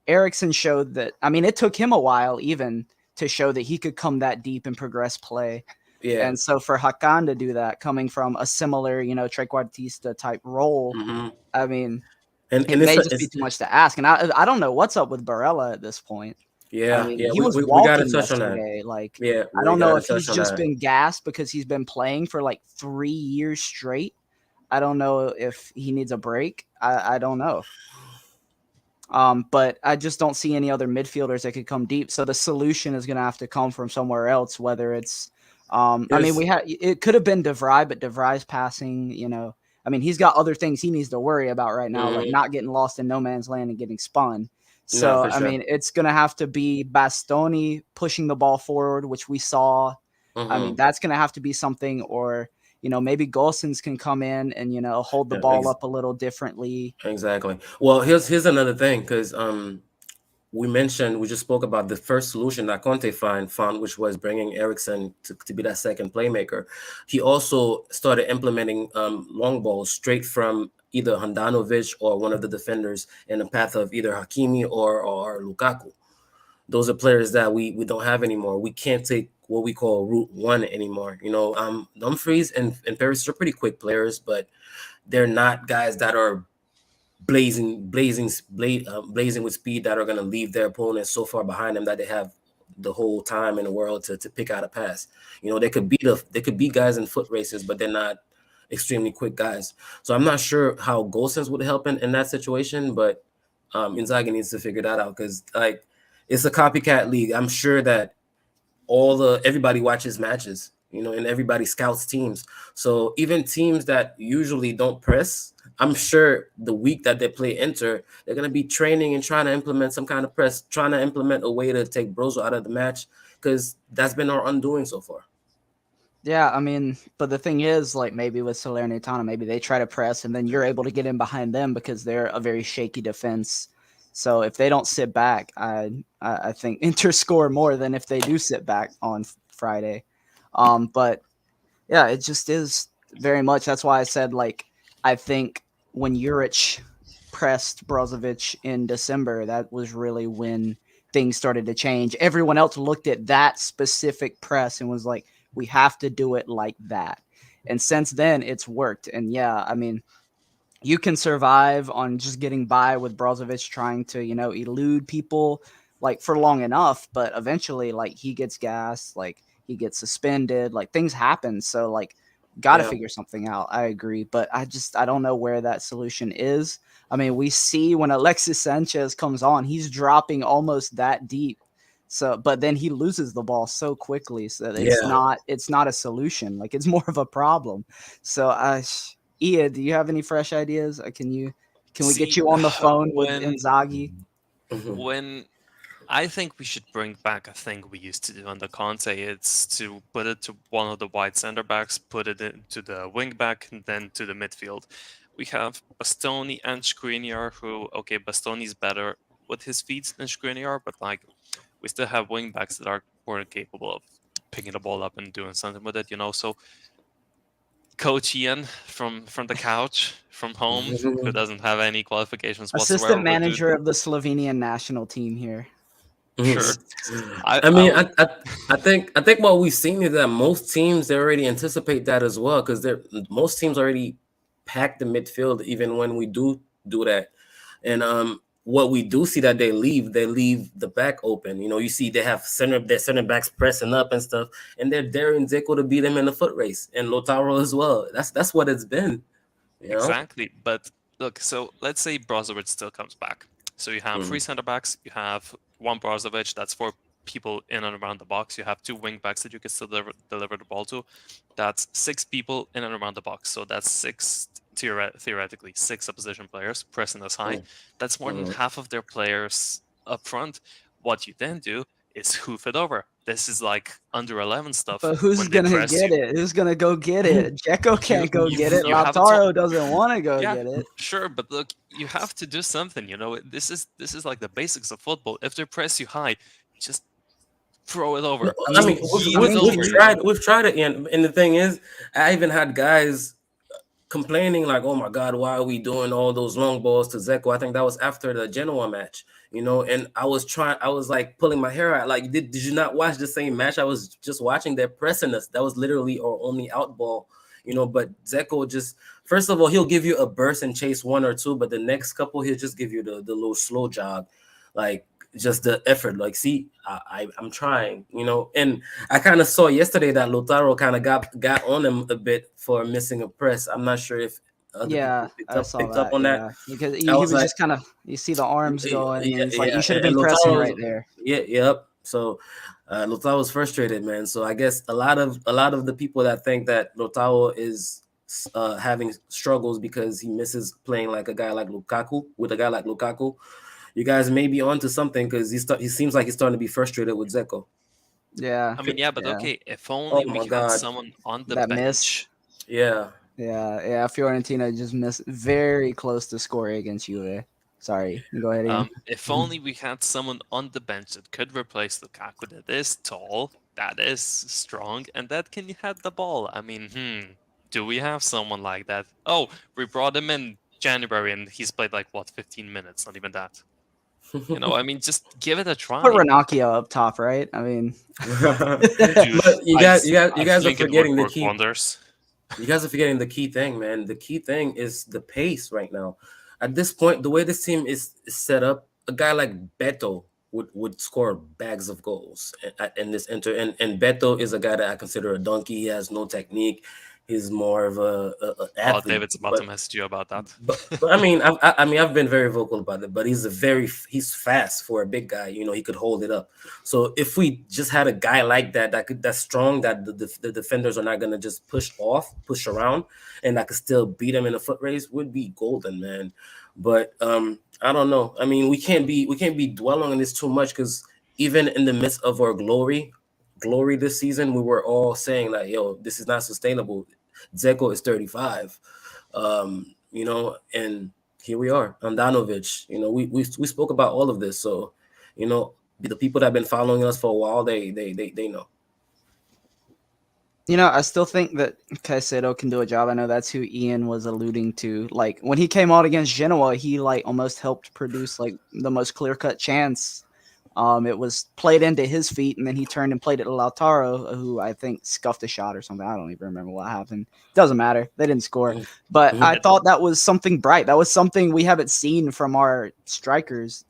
Ericsson showed that. It took him a while even to show that he could come that deep and progress play. Yeah. And so for Hakan to do that, coming from a similar, trequartista type role, Mm-hmm. I mean, And it may just be too much to ask. And I don't know what's up with Barella at this point. yeah, He was we got to walking touch on that. yesterday. Like, Yeah, I we don't know got to if he's touch on just that. been gassed because he's been playing for like 3 years straight. I don't know if he needs a break. I don't know. But I just don't see any other midfielders that could come deep. So the solution is going to have to come from somewhere else, whether it's, There's, it could have been DeVry, but DeVry's passing, he's got other things he needs to worry about right now, like mhm. not getting lost in no man's land and getting spun. No, So, for sure. it's going to have to be Bastoni pushing the ball forward, which we saw. Mhm. That's going to have to be something, or, maybe Golsons can come in and, hold the Yeah, ball up a little differently. exactly. Well, here's another thing, because we just spoke about the first solution that Conte found, which was bringing Ericsson to be that second playmaker. He also started implementing long balls straight from either Handanovic or one of the defenders in the path of either Hakimi or Lukaku. Those are players that we don't have anymore. We can't take what we call route one anymore. Dumfries and Paris are pretty quick players, but they're not guys that are blazing with speed that are going to leave their opponents so far behind them that they have the whole time in the world to pick out a pass. You know, they could be guys in foot races, but they're not extremely quick guys. So I'm not sure how goal sense would help in that situation, but Inzaghi needs to figure that out because like it's a copycat league. I'm sure that everybody watches matches, you know, and everybody scouts teams. So even teams that usually don't press, I'm sure the week that they play Inter, they're gonna be training and trying to implement some kind of press, trying to implement a way to take Brozo out of the match because that's been our undoing so far. Yeah, I mean, but the thing is, like maybe with Salernitana, maybe they try to press, and then you're able to get in behind them because they're a very shaky defense. So if they don't sit back, I think Inter score more than if they do sit back on Friday. But yeah, it just is very much. That's why I said like I think when Juric pressed Brozovic in December, that was really when things started to change. Everyone else looked at that specific press and was like, we have to do it like that. And since then, it's worked. And yeah, I mean, you can survive on just getting by with Brozovic trying to, you know, elude people like for long enough, but eventually like he gets gassed, like he gets suspended, like things happen. So like got to Yeah. figure something out. I agree, but I don't know where that solution is. I mean, we see when Alexis Sanchez comes on, he's dropping almost that deep. So, but then he loses the ball so quickly, so Yeah. it's not a solution. Like it's more of a problem. So, Ia, do you have any fresh ideas? Can we get See, you on the phone with when Inzaghi? Mhm. when I think we should bring back a thing we used to do under Conte. It's to put it to one of the wide center backs, put it into the wing back, and then to the midfield. We have Bastoni and Skriniar, who, okay, Bastoni's better with his feet than Skriniar, but like we still have wing backs that are more capable of picking the ball up and doing something with it, you know. So Coach Ian from the couch, from home, who doesn't have any qualifications whatsoever, Assistant would do manager of the Slovenian national team here. sure. I I mean, would I think what we've seen is that most teams they already anticipate that as well because they're most teams already pack the midfield even when we do that, and what we do see that they leave the back open. You know, you see they have their center backs pressing up and stuff, and they're daring Zico to beat him in the foot race and Lotaro as well. That's what it's been. You know. exactly. But look, so let's say Brozovic still comes back. So you have three Mhm. center backs, you have one Brozovic, that's four people in and around the box. You have two wing backs that you can still deliver the ball to. That's six people in and around the box. So that's six, theoretically, six opposition players pressing us high. That's more than Mhm. half of their players up front. What you then do is hoof it over. This is like under 11 stuff. But who's When they gonna press get you, it? Who's gonna go get it? Dzeko you can't go you get it. you have a top. Lautaro doesn't want to go Yeah, get it. sure, but look, you have to do something. You know, this is like the basics of football. If they press you high, just throw it No, over. I I Just mean, mean, yeet I it mean, over. You know. we've tried it, and the thing is, I even had guys complaining like, "Oh my God, why are we doing all those long balls to Zeko?" I think that was after the Genoa match, you know. And I was like pulling my hair out. Like, did you not watch the same match? I was just watching. They're pressing us. That was literally our only out ball, you know. But Zeko just, first of all, he'll give you a burst and chase one or two, but the next couple he'll just give you the little slow jog, like just the effort. Like, see, I'm trying, you know. And I kind of saw yesterday that Lotaro kind of got on him a bit for missing a press. I'm not sure if other yeah, people I saw picked up that. on that. Yeah, because I he was was like, just kind of you see the arms going, and it's like yeah, you should have and been pressing Lotaro right was, there. yeah, yep. So Lotaro was frustrated, man. So I guess a lot of the people that think that Lotaro is having struggles because he misses playing like a guy like Lukaku with a guy like Lukaku. You guys may be onto something because he seems like he's starting to be frustrated with Zeko. Yeah, I mean, yeah, but yeah, okay, if Oh only we my had God. someone on the that miss. bench. Yeah. Yeah, yeah. Fiorentina just missed very close to scoring against Juve. Sorry, go ahead, Ian. If only we had someone on the bench that could replace Lukaku, that is tall, that is strong, and that can head the ball. I mean, do we have someone like that? Oh, we brought him in January, and he's played like what, 15 minutes? Not even that. You know, I mean, just give it a Put try, Ranocchio up top, right? I mean, dude. But I you guys are think it would forgetting the work key. wonders. You guys are forgetting the key thing, man. The key thing is the pace right now. At this point, the way this team is set up, a guy like Beto would score bags of goals in this inter. And Beto is a guy that I consider a donkey. He has no technique. He's more of a Oh, athlete. David's about to message you about that. But I mean, I've been very vocal about it. But he's fast for a big guy. You know, he could hold it up. So if we just had a guy like that, that's strong, that the defenders are not gonna just push around, and that could still beat him in a foot race, would be golden, man. But I don't know. I mean, we can't be dwelling on this too much, because even in the midst of our glory this season, we were all saying like, yo, this is not sustainable. Zeko is 35. And here we are. Andanovic, we spoke about all of this. So, the people that have been following us for a while, they know. I still think that Caicedo can do a job. I know that's who Ian was alluding to. Like, when he came out against Genoa, he almost helped produce the most clear-cut chance. It was played into his feet, and then he turned and played it to Lautaro, who I think scuffed a shot or something. I don't even remember what happened. Doesn't matter. They didn't score. But I thought that was something bright. That was something we haven't seen from our strikers,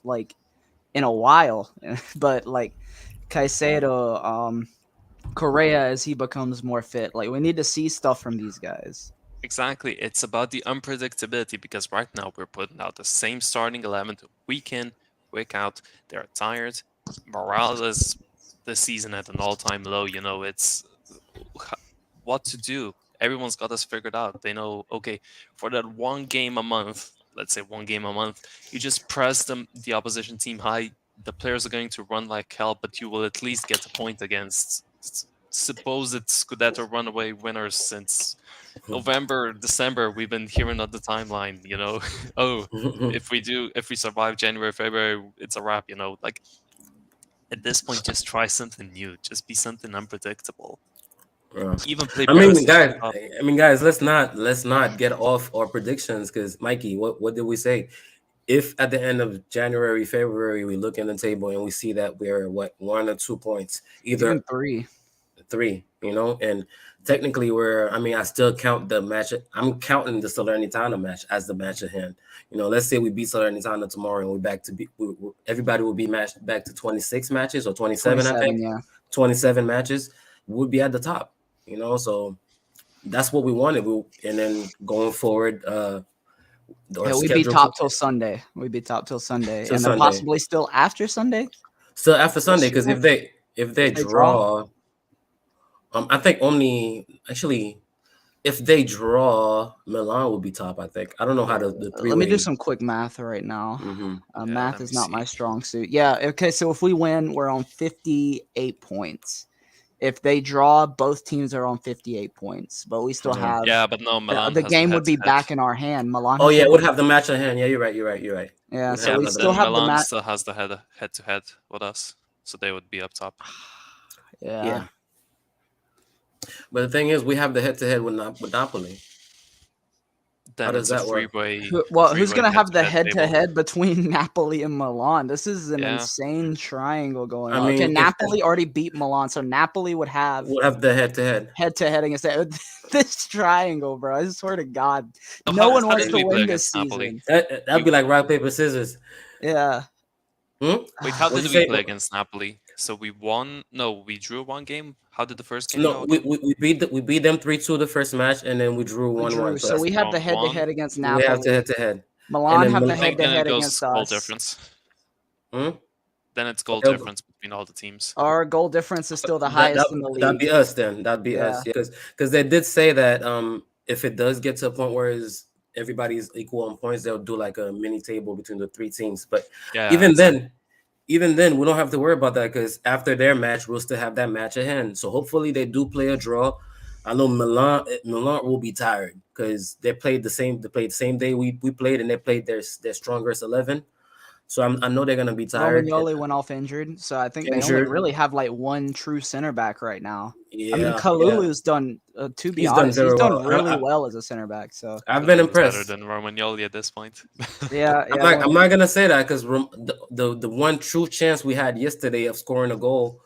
in a while. But, Caicedo, Correa, as he becomes more fit, we need to see stuff from these guys. Exactly. It's about the unpredictability, because right now we're putting out the same starting 11 week in, week out. They're tired. Morale is this season at an all-time low. It's what to do. Everyone's got this figured out. They know, okay, for that one game a month, let's say one game a month, you just press the opposition team high. The players are going to run like hell, but you will at least get a point against supposed Scudetto runaway winners since November, December. We've been hearing on the timeline, oh, if we survive January, February, it's a wrap, at this point, just try something new. Just be something unpredictable. Even play. Guys, let's not get off our predictions, because Mikey, what did we say? If at the end of January, February, we look in the table and we see that we're 1 or 2 points, either three, and technically I still count the match. I'm counting the Salernitana match as the match at hand. Let's say we beat Salernitana tomorrow and we're back to everybody will be matched back to 26 matches or 27, I think. Yeah. 27 matches would be at the top, so that's what we wanted. And then going forward, we'd be top till Sunday. We'd be top till Sunday. And then possibly still after Sunday? Still after Sunday, because if they draw, I think if they draw, Milan will be top, I think. I don't know how the three. Let me do some quick math right now. Math is not my strong suit. Yeah, okay, so if we win, we're on 58 points. If they draw, both teams are on 58 points, but we still have. Yeah, but no, Milan. The game would be back in our hand. Milan. Oh yeah, would have the match at hand. Yeah, you're right. Yeah, so we still have Milan the match. Still has the head-to-head with us, so they would be up top. Yeah. But the thing is, we have the head-to-head with Napoli. Then how does that work? Who's going to have the head-to-head between Napoli and Milan? This is an insane triangle going on. Okay, Napoli already beat Milan, so Napoli would have the head-to-head. Head-to-head against this triangle, bro. I swear to God. No one wants to win this season. That'd be like rock, paper, scissors. Yeah. Wait, how did we play against Napoli? So we won. No, we drew one game. How did the first game go? We beat them 3-2 the first match, and then we drew 1-1. So we have the head-to-head against Napoli. We have the head-to-head. Milan have the head-to-head against us. Goal difference. Then it's goal difference between all the teams. Our goal difference is still the highest in the league. That'd be us then. That'd be us. Because they did say that if it does get to a point where everybody's equal on points, they'll do like a mini table between the three teams. But even then, we don't have to worry about that, because after their match, we'll still have that match at hand. So hopefully they do play a draw. I know Milan will be tired, because they played the same day we played, and they played their strongest 11. So I know they're gonna be tired. Romagnoli went off injured, so I think they only really have one true center back right now. Yeah, I mean, Kalulu's done. To be honest, he's done really well as a center back. So I've been impressed. Better than Romagnoli at this point. I'm not gonna say that, because the one true chance we had yesterday of scoring a goal,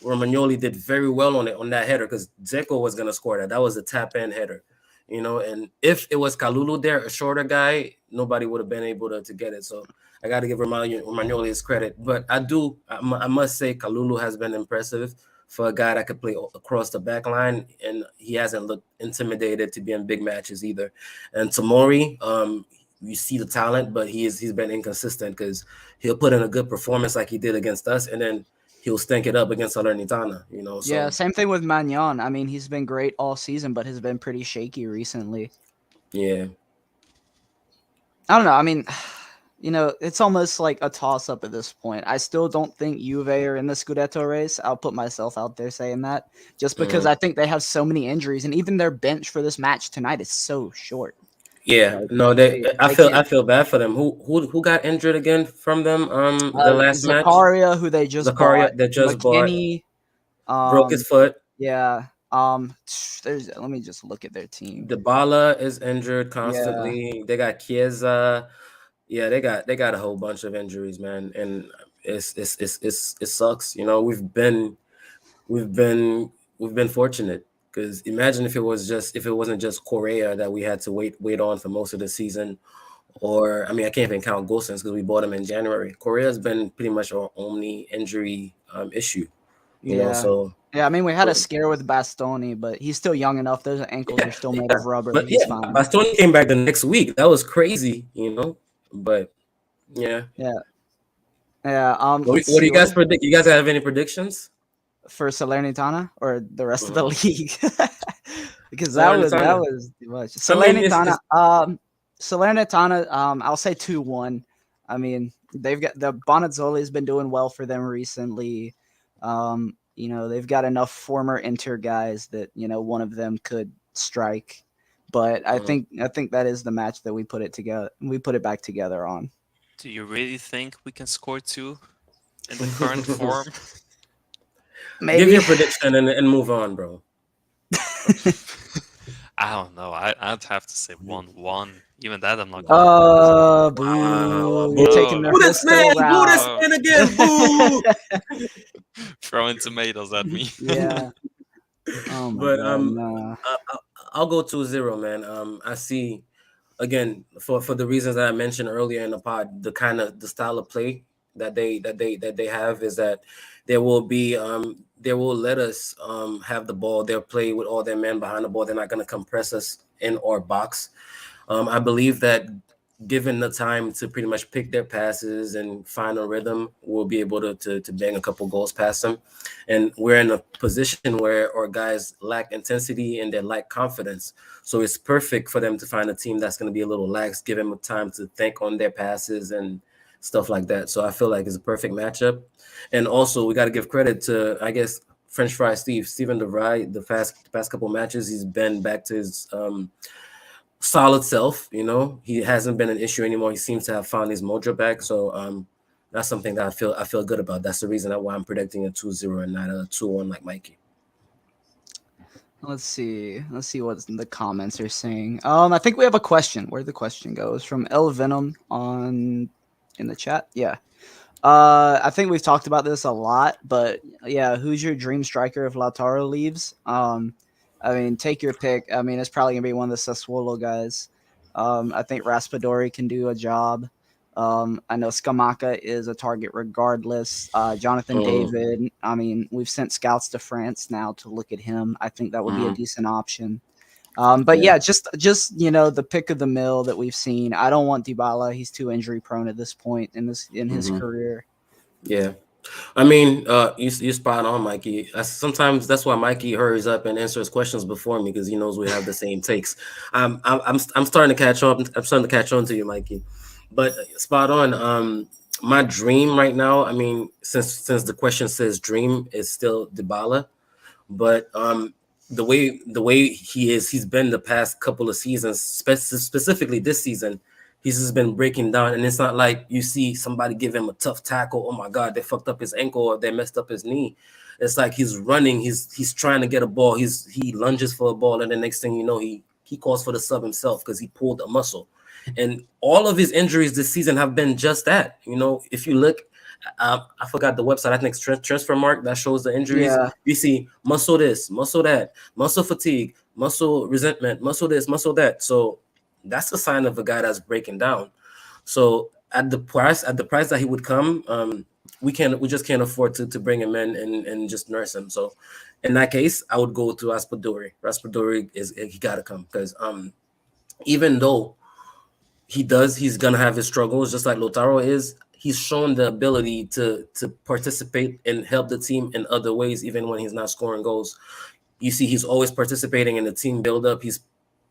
Romagnoli did very well on it on that header because Dzeko was gonna score that. That was a tap in header, you know. And if it was Kalulu there, a shorter guy, nobody would have been able to get it. So I got to give Romagnoli his credit. But I must say, Kalulu has been impressive for a guy that could play across the back line, and he hasn't looked intimidated to be in big matches either. And Tomori, you see the talent, but he's been inconsistent because he'll put in a good performance like he did against us, and then he'll stink it up against Salernitana, you know. Yeah, So same thing with Magnon. I mean, he's been great all season, but has been pretty shaky recently. yeah, I don't know. I mean, it's almost like a toss up at this point. I still don't think Juve are in the Scudetto race. I'll put myself out there saying that just because I think they have so many injuries, and even their bench for this match tonight is so short. yeah. Like No, I they I can't. feel bad for them. Who got injured again from them? The last match, Zakaria, who they just bought, Zakaria that just bought McKinney. broke his foot. Yeah. There's. Let me just look at their team. Dybala is injured Yeah. constantly. They got Chiesa. Yeah, they got a whole bunch of injuries, man, and it sucks. You know, we've been fortunate because imagine if it wasn't just Correa that we had to wait on for most of the season, or I mean I can't even count Gosens because we bought him in January. Correa's been pretty much our only injury issue, you know. Yeah. So Yeah, I mean, we had a scare with Bastoni, but he's still young enough. Those ankles are still made yeah, of rubber. but He's yeah, fine. Bastoni came back the next week. That was crazy, you know. But yeah, Yeah. Yeah. Let's what do see. you guys predict? You guys have any predictions? For Salernitana or the rest of the Mhm. league? Because that Salernitana. was too much. I mean, Salernitana, I'll say 2-1. I mean, they've got the Bonazzoli's been doing well for them recently. They've got enough former Inter guys that, one of them could strike. But I think that is the match that we put it back together on. Do you really think we can score 2 in the current form? Maybe. give your prediction and move on, bro. I don't know. I'd have to say 1-1. Even that, I'm not gonna. Boo! Wow, You're boo. taking the No, Boo this man, Histo boo this route. no. man again, boo. Throwing tomatoes at me. Yeah. Oh my But god, no. I'll go 2-0, man. I see again for the reasons that I mentioned earlier in the pod, the style of play that they have is that there will be they will let us have the ball. They'll play with all their men behind the ball. They're not going to compress us in our box. I believe that given the time to pretty much pick their passes and find a rhythm, we'll be able to bang a couple goals past them. And we're in a position where our guys lack intensity and they lack confidence. So it's perfect for them to find a team that's going to be a little lax, give them time to think on their passes and stuff like that. So I feel like it's a perfect matchup. And also we got to give credit to, I guess, French fry Steven DeVry. The past couple matches, he's been back to his solid self. You know, he hasn't been an issue anymore. He seems to have found his mojo back. So that's something that I feel good about. That's the reason why I'm predicting a 2-0 and not a 2-1 like Mikey. Let's see what the comments are saying. I think we have a question. Where the question goes from El Venom in the chat. Yeah. I think we've talked about this a lot, but yeah, who's your dream striker if Lautaro leaves? I mean, take your pick. I mean, it's probably gonna be one of the Sassuolo guys. I think Raspadori can do a job. I know Scamacca is a target regardless. Jonathan David. I mean, we've sent scouts to France now to look at him. I think that would be a decent option. But yeah, just the pick of the mill that we've seen. I don't want Dybala. He's too injury prone at this point in his career. Yeah. I mean, you spot on, Mikey. Sometimes that's why Mikey hurries up and answers questions before me because he knows we have the same takes. I'm starting to catch on. I'm starting to catch on to you, Mikey. But spot on. My dream right now. I mean, since the question says dream, is still Dybala. But the way he's been the past couple of seasons, specifically this season. He's just been breaking down, and it's not like you see somebody give him a tough tackle. Oh my God, they fucked up his ankle or they messed up his knee. It's like he's running, he's trying to get a ball. He lunges for a ball, and the next thing you know, he calls for the sub himself because he pulled a muscle. And all of his injuries this season have been just that. You know, if you look I forgot the website. I think it's Transfermark that shows the injuries. Yeah. You see muscle this, muscle that, muscle fatigue, muscle resentment, muscle this, muscle that. So that's a sign of a guy that's breaking down. So at the price that he would come, we just can't afford to bring him in and just nurse him. So in that case, I would go to Raspadori. Raspadori is he gotta come because even though he's gonna have his struggles just like Lotaro is. He's shown the ability to participate and help the team in other ways, even when he's not scoring goals. You see, he's always participating in the team buildup. He's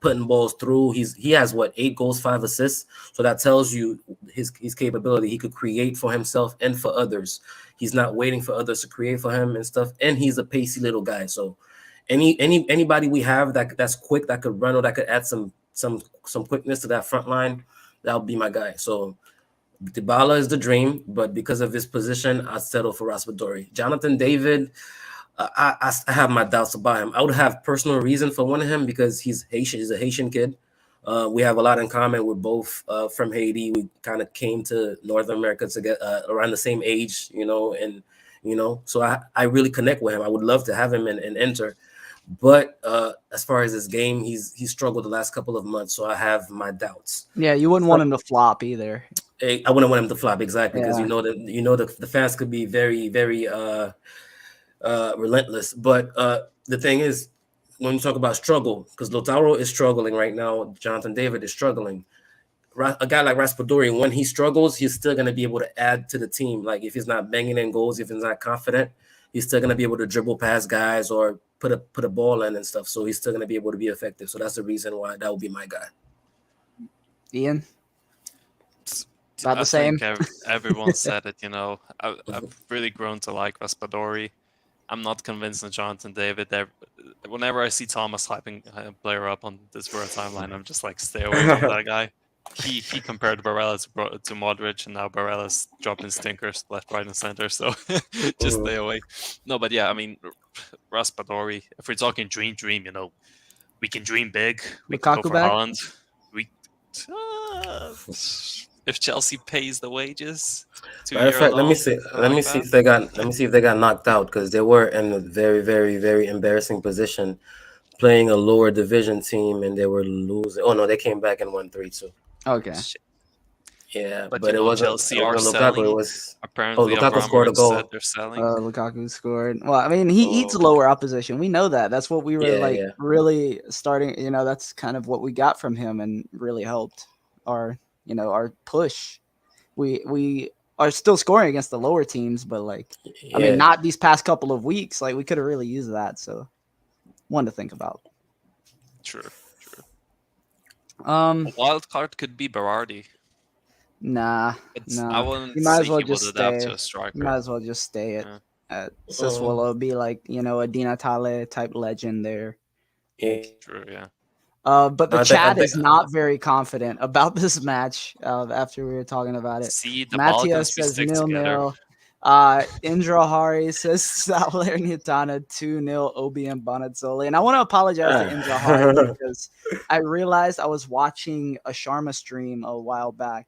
putting balls through. He has what 8 goals, 5 assists. So that tells you his capability. He could create for himself and for others. He's not waiting for others to create for him and stuff. And he's a pacey little guy. So anybody we have that's quick, that could run or that could add some quickness to that front line, that would be my guy. So Dybala is the dream, but because of his position, I'd settle for Raspadori. Jonathan David, I have my doubts about him. I would have personal reason for wanting him because he's Haitian. He's a Haitian kid. We have a lot in common. We're both from Haiti. We kind of came to North America to get around the same age, and so I really connect with him. I would love to have him and enter. But as far as his game, he's struggled the last couple of months, so I have my doubts. Yeah, you wouldn't want him to flop either. I wouldn't want him to flop exactly because Yeah. the fans could be very very relentless. But the thing is, when you talk about struggle, because Lautaro is struggling right now, Jonathan David is struggling. A guy like Raspadori, when he struggles, he's still going to be able to add to the team. Like if he's not banging in goals, if he's not confident, he's still going to be able to dribble past guys or put a ball in and stuff. So he's still going to be able to be effective. So that's the reason why that would be my guy. Ian? About I the same. think everyone said it. I've really grown to like Raspadori. I'm not convinced on Jonathan David. Whenever I see Thomas hyping a player up on this World timeline, I'm just like, stay away from that guy. He compared Barella to Modric, and now Barella's dropping stinkers left, right, and center. So just stay away. No, but yeah, I mean, Raspadori. If we're talking dream, we can dream big. We can go Lukaku for back? Haaland. If Chelsea pays the wages. Matter of fact, let me see if they got knocked out because they were in a very, very, very embarrassing position, playing a lower division team, and they were losing. Oh no, they came back and won 3-2. Okay. Yeah, but it wasn't Chelsea it are wasn't Lukaku. selling. It was Apparently, Lukaku scored a Abramovich goal. said they're selling. Lukaku scored. Well, I mean, he eats lower opposition. We know that. That's what we were really starting. That's kind of what we got from him, and really helped our push. We are still scoring against the lower teams, but I mean, not these past couple of weeks. Like we could have really used that. So, one to think about. True. A wild card could be Berardi. Nah. I wouldn't. You might as well he just would adapt stay. to a striker. You might as well just stay at Sassuolo. Be like a Di Natale type legend there. Yeah. True. Yeah. But the chat is not very confident about this match after we were talking about it. See, the Mattia Balkans says stick 0-0. Indra Hari says Salernitana 2-0 OBM Bonazzoli. And I want to apologize to Indra Hari because I realized I was watching a Sharma stream a while back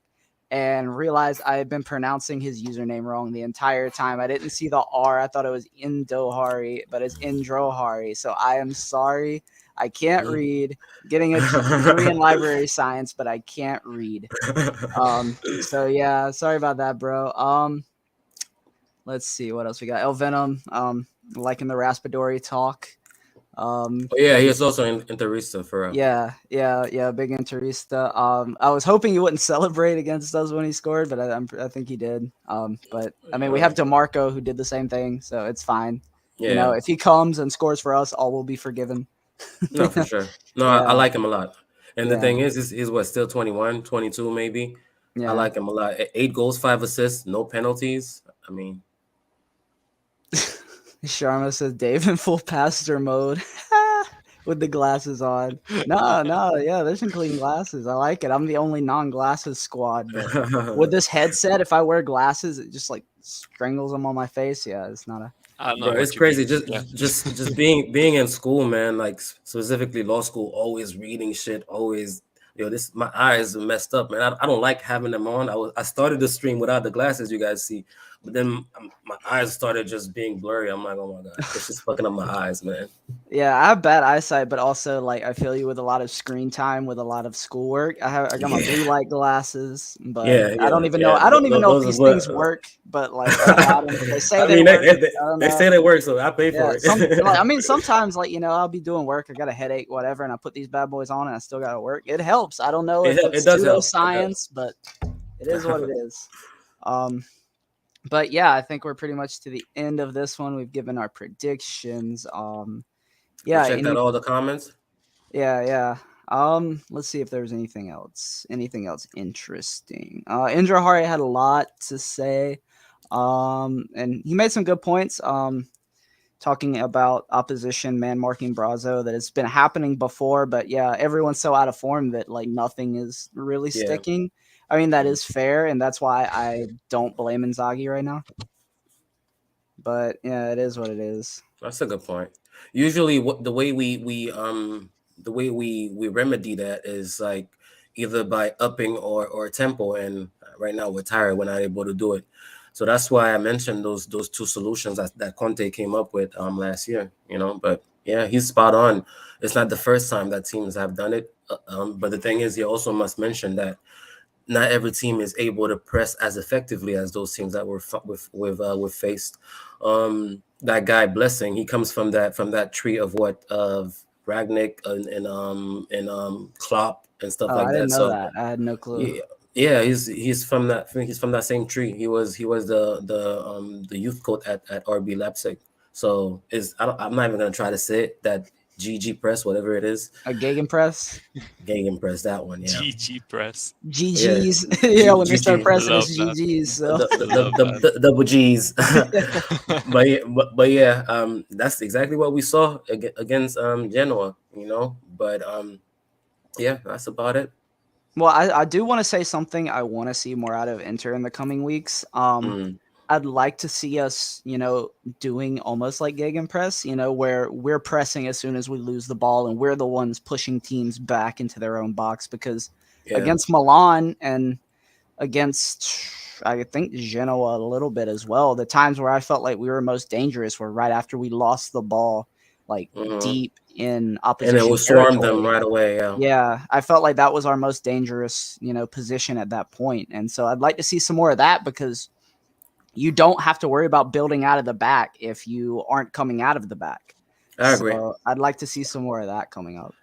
and realized I had been pronouncing his username wrong the entire time. I didn't see the R. I thought it was Indohari, but it's Indrohari. So I am sorry. I can't read. Getting a degree in library science, but I can't read. So yeah, sorry about that, bro. Let's see what else we got. El Venom, liking the Raspadori talk. He is also in Interista for. Yeah, big Interista. I was hoping he wouldn't celebrate against us when he scored, but I think he did. But I mean, we have DeMarco who did the same thing, so it's fine. Yeah. If he comes and scores for us, all will be forgiven. No, for sure. No, Yeah. I like him a lot. And the thing is he's what, still 21, 22 maybe. Yeah. I like him a lot. 8 goals, 5 assists, no penalties. I mean, Sharma says Dave in full pastor mode with the glasses on. No, yeah, there's some clean glasses. I like it. I'm the only non-glasses squad. But with this headset, if I wear glasses, it just strangles them on my face. Yeah, it's not a. Bro, it's crazy. Just being in school, man. Like specifically law school, always reading shit. Always, my eyes are messed up, man. I don't like having them on. I started the stream without the glasses, you guys see, But then my eyes started just being blurry. I'm like, oh my god, this is fucking up my eyes, man. Yeah, I have bad eyesight, but also like I feel you with a lot of screen time with a lot of schoolwork. I got my blue Yeah, light glasses, but yeah, I don't yeah, even know. yeah. I don't even know if Those are these what. things work, but like I got them. They say I they mean, work. I don't they know. say they work, so I pay Yeah, for it. I mean, sometimes like I'll be doing work. I got a headache, whatever, and I put these bad boys on, and I still got to work. It helps. I don't know if It it's does help. It pseudoscience, but it is what it helps. is. Um, but yeah, I think we're pretty much to the end of this one. We've given our predictions. We Yeah, checked out all the comments. yeah. Let's see if there's anything else. Anything else interesting. Indra Hari had a lot to say. And he made some good points. Talking about opposition man marking Brazo that it's been happening before, but yeah, everyone's so out of form that like nothing is really Yeah. sticking. I mean, that is fair, and that's why I don't blame Inzaghi right now. But yeah, it is what it is. That's a good point. Usually, what the way we remedy that is like either by upping or tempo. And right now we're tired. We're not able to do it. So that's why I mentioned those two solutions that Conte came up with last year. But yeah, he's spot on. It's not the first time that teams have done it. But the thing is, you also must mention that not every team is able to press as effectively as those teams that we've faced. That guy Blessing, he comes from that tree of Ragnick and Klopp and stuff Oh, like I didn't that. know So that. I had no clue. yeah, he's from that same tree. He was the youth coach at RB Leipzig. So I'm not even gonna try to say it, that GG press, whatever it is. A Gegenpress? Gegenpress, that one, yeah. GG press. Yeah, GG's. Yeah, when they start GG. pressing, Love it's that. GG's. So. Love that. The double G's. but yeah, that's exactly what we saw against Genoa, But yeah, that's about it. Well, I do want to say something I want to see more out of Inter in the coming weeks. Mm, I'd like to see us, doing almost like Gegenpress, where we're pressing as soon as we lose the ball and we're the ones pushing teams back into their own box, because yeah. against Milan and against, I think, Genoa a little bit as well, the times where I felt like we were most dangerous were right after we lost the ball, like Mhm. deep in And it opposition will swarm them territory. right away. Yeah. Yeah, I felt like that was our most dangerous, position at that point. And so I'd like to see some more of that, because you don't have to worry about building out of the back if you aren't coming out of the back. I agree. So I'd like to see some more of that coming up.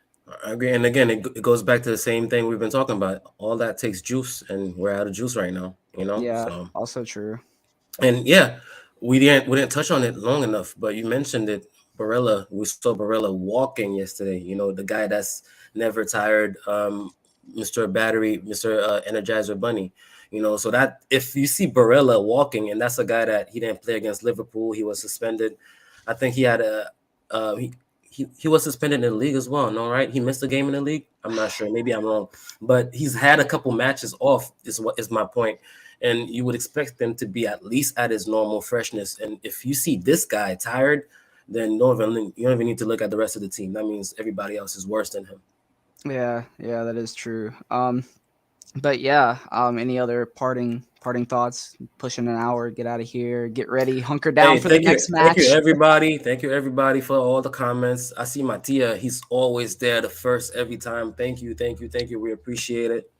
I agree. And again, it goes back to the same thing we've been talking about. All that takes juice, and we're out of juice right now. Yeah, So. also true. And yeah, we didn't touch on it long enough, but you mentioned it. Barella, we saw Barella walking yesterday. The guy that's never tired, Mr. Battery, Mr. Energizer Bunny. So that if you see Barella walking, and that's a guy that he didn't play against Liverpool, he was suspended. I think he had he was suspended in the league as well. No, right? He missed a game in the league. I'm not sure. Maybe I'm wrong, but he's had a couple matches off. Is my point. And you would expect them to be at least at his normal freshness. And if you see this guy tired, then you don't even need to look at the rest of the team. That means everybody else is worse than him. Yeah, that is true. But yeah, any other parting thoughts? Pushing an hour, get out of here, get ready, hunker down Hey, for the next thank you match. everybody. Thank you everybody for all the comments. I see Mattia; he's always there, the first every time. Thank you. We appreciate it.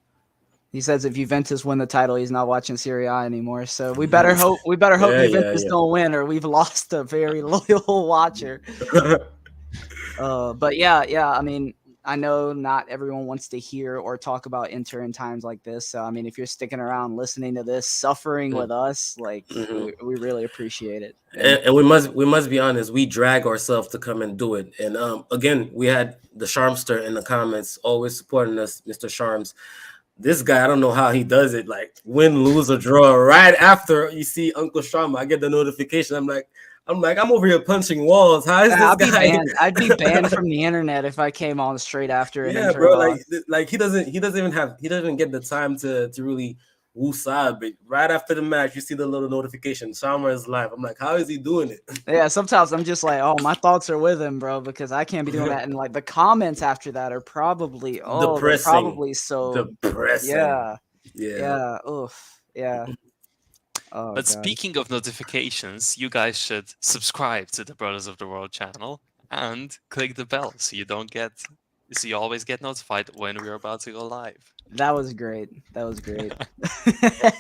He says if Juventus win the title, he's not watching Serie A anymore. So we better hope Yeah, Juventus don't win, or we've lost a very loyal watcher. yeah. But yeah. I mean, I know not everyone wants to hear or talk about Inter in times like this. So I mean, if you're sticking around listening to this, suffering with us, like Mhm. we really appreciate it. And we must be honest. We drag ourselves to come and do it. And again, we had the Sharmster in the comments, always supporting us, Mr. Sharms. This guy, I don't know how he does it. Like win, lose, or draw. Right after you see Uncle Sharma, I get the notification. I'm over here punching walls. How is this guy? I'd be banned from the internet if I came on straight after an Yeah, Inter bro. loss. Like he doesn't even get the time to really woosah. But right after the match, you see the little notification. Sharma is live. I'm like, how is he doing it? Yeah, sometimes I'm just like, oh, my thoughts are with him, bro, because I can't be doing that. And like the comments after that are probably, they're Depressing. probably so, Depressing. yeah, Yeah. oof, yeah. Oh But god. speaking of notifications, you guys should subscribe to the Brothers of the World channel and click the bell so you always get notified when we're about to go live. That was great. That was great.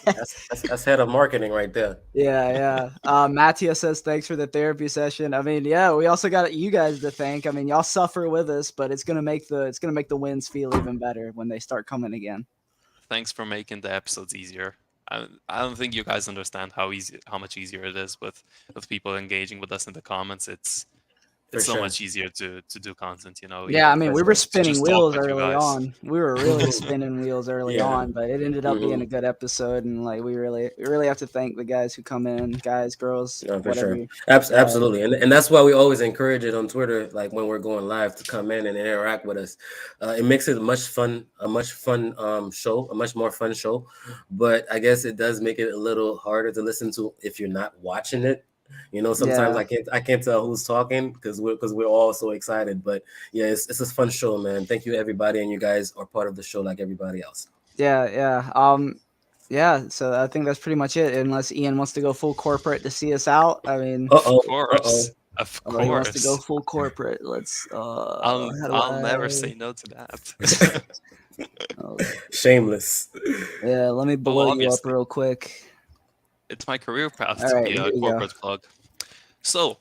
That's head of marketing right there. Yeah. Mattia says thanks for the therapy session. I mean, yeah, we also got you guys to thank. I mean, y'all suffer with us, but it's gonna make the wins feel even better when they start coming again. Thanks for making the episodes easier. I don't think you guys understand how much easier it is with people engaging with us in the comments. It's For so sure. much easier to do content, Yeah, I even mean, For we were sure. to spinning just talk wheels with you early guys. on. We were really spinning wheels early Yeah. on, but it ended up being a good episode, and like we really have to thank the guys who come in, guys, girls, No, for whatever. sure. Yeah. Absolutely. And that's why we always encourage it on Twitter, like when we're going live, to come in and interact with us. It makes it a much fun show, a much more fun show. But I guess it does make it a little harder to listen to if you're not watching it. Sometimes Yeah. I can't tell who's talking because we're all so excited. But yeah, it's a fun show, man. Thank you everybody, and you guys are part of the show like everybody else. Yeah. So I think that's pretty much it. Unless Ian wants to go full corporate to see us out. I mean, Uh Of oh. Uh oh. course, of oh, he wants to go course. full corporate. Let's. How do I'll never I? say no to that. Oh, Shameless. yeah. Let me Well, blow you up obviously, real quick. it's my career path All to right. be Here a we go. corporate plug. So,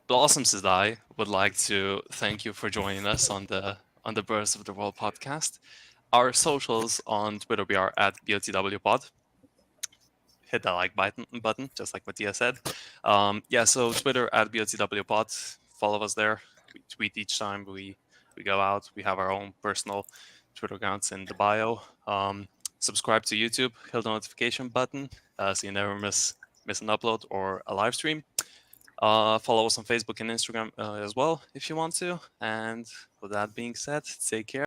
Blossoms and I would like to thank you for joining us on the Birds of the World podcast. Our socials on Twitter, we are at BOTWpod. Hit that like button, just like Mattia said. So Twitter at BOTWpod. Follow us there. We tweet each time we go out. We have our own personal Twitter accounts in the bio. Subscribe to YouTube. Hit the notification button so you never miss an upload or a live stream. Follow us on Facebook and Instagram as well if you want to. And with that being said, take care.